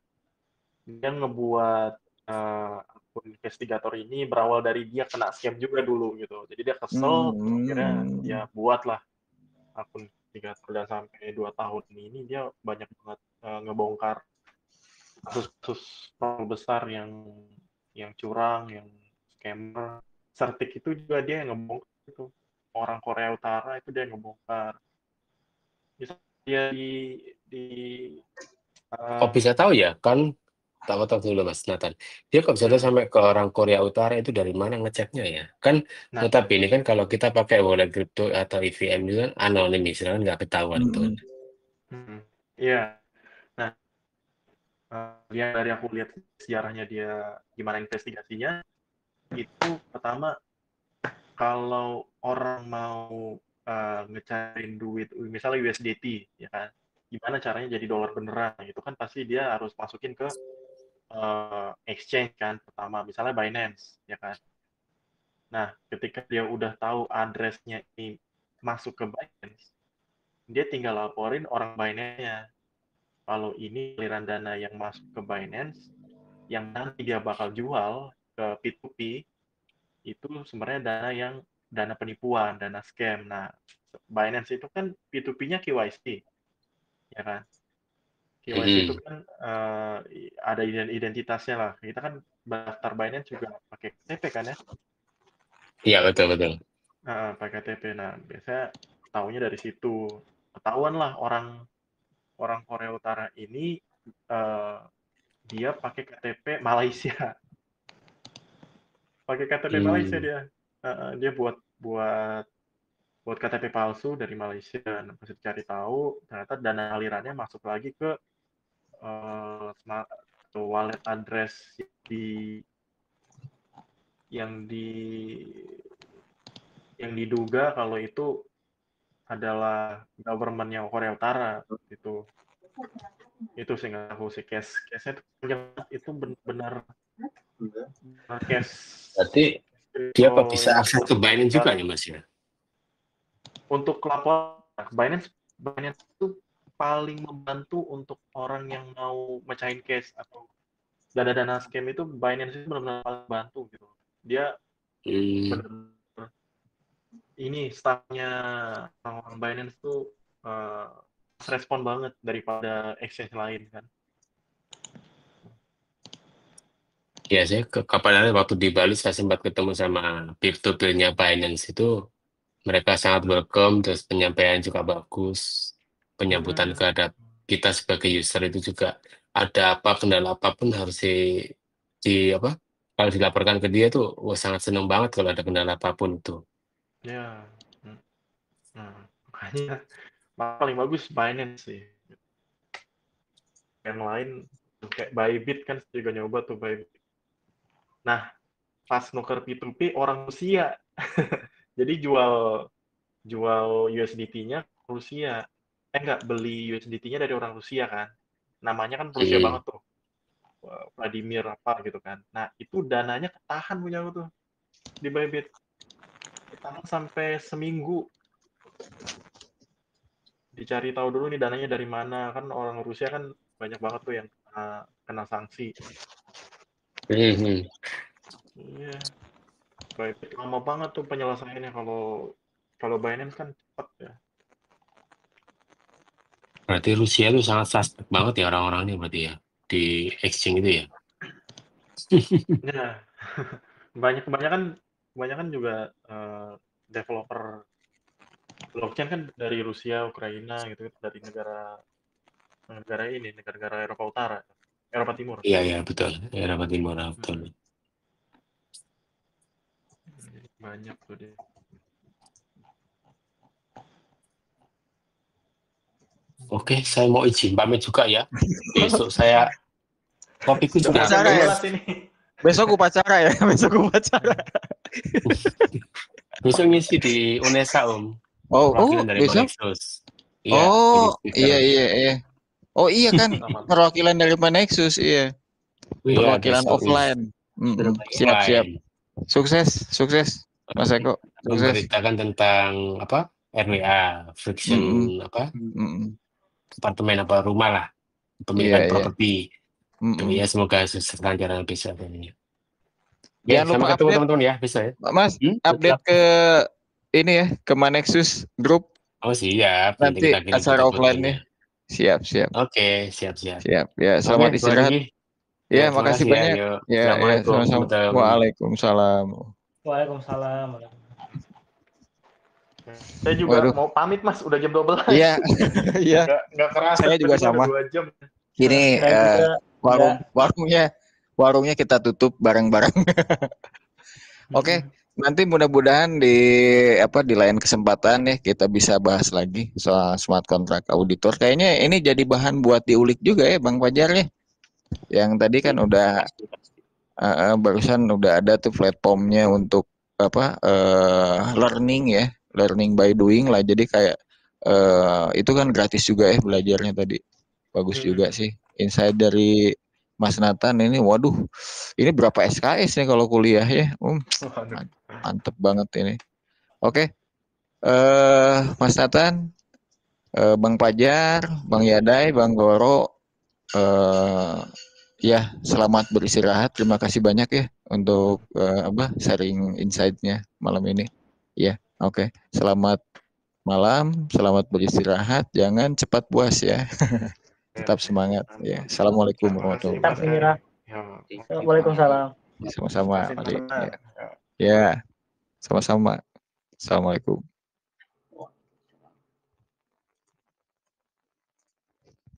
S1: ngebuat akun investigator ini berawal dari dia kena scam juga dulu gitu. Jadi dia kesel, akhirnya dia buatlah akun investigator dan sampai 2 tahun ini dia banyak banget ngebongkar kasus besar yang curang, yang scammer. Certik itu juga dia yang ngebongkar itu. Orang Korea Utara itu dia yang ngebongkar. Dia
S4: kok bisa tahu ya? Kan tak tahu dulu Mas Nathan. Dia kok bisa tahu sampai ke orang Korea Utara itu dari mana ngeceknya ya? Kan notabene kan kalau kita pakai wallet crypto atau EVM itu kan anonim misalnya nggak ketahuan tuh.
S1: Iya. Nah, yang dari aku lihat sejarahnya dia gimana investigasinya, itu pertama kalau orang mau ngecariin duit, misalnya USDT, ya kan, gimana caranya jadi dolar beneran, itu kan pasti dia harus masukin ke exchange kan, pertama, misalnya Binance, ya kan. Nah, ketika dia udah tahu address-nya ini masuk ke Binance, dia tinggal laporin orang Binance-nya. Kalau ini aliran dana yang masuk ke Binance, yang nanti dia bakal jual ke P2P, itu sebenarnya dana penipuan, dana scam. Nah, Binance itu kan P2P-nya KYC, ya kan? KYC itu kan ada identitasnya lah. Kita kan daftar Binance juga pakai KTP kan ya?
S4: Iya, betul.
S1: Pakai KTP. Nah, biasanya tahunya dari situ. Ketahuan lah orang Korea Utara ini dia pakai KTP Malaysia. Pakai KTP Malaysia dia buat KTP palsu dari Malaysia. Nah, pas dicari tahu ternyata dana alirannya masuk lagi ke wallet address yang diduga kalau itu adalah government-nya Korea Utara itu sih nggak tahu sih case-nya itu benar case.
S4: Berarti dia kok bisa akses ke Binance juga nih Mas ya?
S1: Untuk lapor Binance itu paling membantu untuk orang yang mau mecahin case atau dana scam itu Binance itu benar-benar paling bantu gitu. Dia benar-benar ini staffnya orang Binance tuh respon banget daripada exchange lain kan.
S4: Ya, saya kapan waktu di Bali saya sempat ketemu sama peer-to-peer-nya Binance itu, mereka sangat welcome, terus penyampaian juga bagus, penyambutan terhadap kita sebagai user itu juga ada kendala apapun harus kalau dilaporkan ke dia tuh, sangat seneng banget kalau ada kendala apapun itu.
S1: Ya, makanya paling bagus Binance sih. Yang lain kayak Bybit kan juga nyoba tuh Bybit. Nah, pas nuker P2P orang Rusia. Jadi jual USDT-nya Rusia. Enggak, beli USDT-nya dari orang Rusia kan. Namanya kan Rusia banget tuh. Vladimir apa gitu kan. Nah, itu dananya ketahan punya aku tuh di Bybit. Ketahan sampai seminggu. Dicari tahu dulu nih dananya dari mana, kan orang Rusia kan banyak banget tuh yang kena sanksi. Iya. Bybit lama banget tuh penyelesaiannya, kalau Binance kan cepat ya.
S4: Berarti Rusia itu sangat suspek banget ya orang-orangnya berarti ya di exchange itu ya.
S1: Ya. kebanyakan juga developer blockchain kan dari Rusia, Ukraina gitu, dari negara Eropa Utara, Eropa Timur.
S4: Iya betul, Eropa Timur betul.
S1: Banyak tuh dia.
S4: Oke, saya mau izin pamit juga ya. Besok saya kopiku sudah
S3: Upacara ya? Besok upacara ya, besok upacara.
S4: Besok ngisi di UNESA Om.
S3: Perwakilan
S4: dari
S3: besok?
S4: Nexus.
S3: Iya. Oh iya kan, perwakilan dari Nexus, iya. Perwakilan offline. Siap. Sukses, Mas Eko. Sukses.
S4: Memberitakan tentang apa? RWA, friction apartemen apa rumah lah, pemilikan properti. Ya semoga sukses lancar besok ini.
S3: Jangan lupa
S4: ketemu teman-teman ya besok ya.
S3: Mas, update ke ini ya, ke Manexus Group.
S4: Oh siap.
S3: Nanti acara offline-nya. Siap.
S4: Oke, siap.
S3: Ya, selamat istirahat. Ya, makasih banyak. Ya, sama-sama. Waalaikumsalam.
S1: Saya juga mau pamit Mas, udah jam 12.
S3: Iya.
S1: Nggak kerasa.
S3: Saya juga sama.
S1: 2 jam.
S3: Ini warungnya kita tutup bareng-bareng. Oke, nanti mudah-mudahan di lain kesempatan ya kita bisa bahas lagi soal smart contract auditor. Kayaknya ini jadi bahan buat diulik juga ya Bang Fajar ya. Yang tadi kan udah barusan udah ada tuh platformnya untuk learning by doing lah. Jadi kayak itu kan gratis juga ya belajarnya tadi. Bagus juga sih. Insight dari Mas Nathan ini, waduh, ini berapa SKS nih kalau kuliah ya? Mantep banget ini. Oke. Mas Nathan, Bang Fajar, Bang Yadai, Bang Goro, ya selamat beristirahat. Terima kasih banyak ya untuk sharing insight-nya malam ini. Ya, oke. Selamat malam, selamat beristirahat. Jangan cepat puas ya. Tetap semangat ya. Assalamualaikum warahmatullahi wabarakatuh.
S5: Waalaikumsalam.
S3: Sama-sama. Ya. Sama-sama. Assalamualaikum.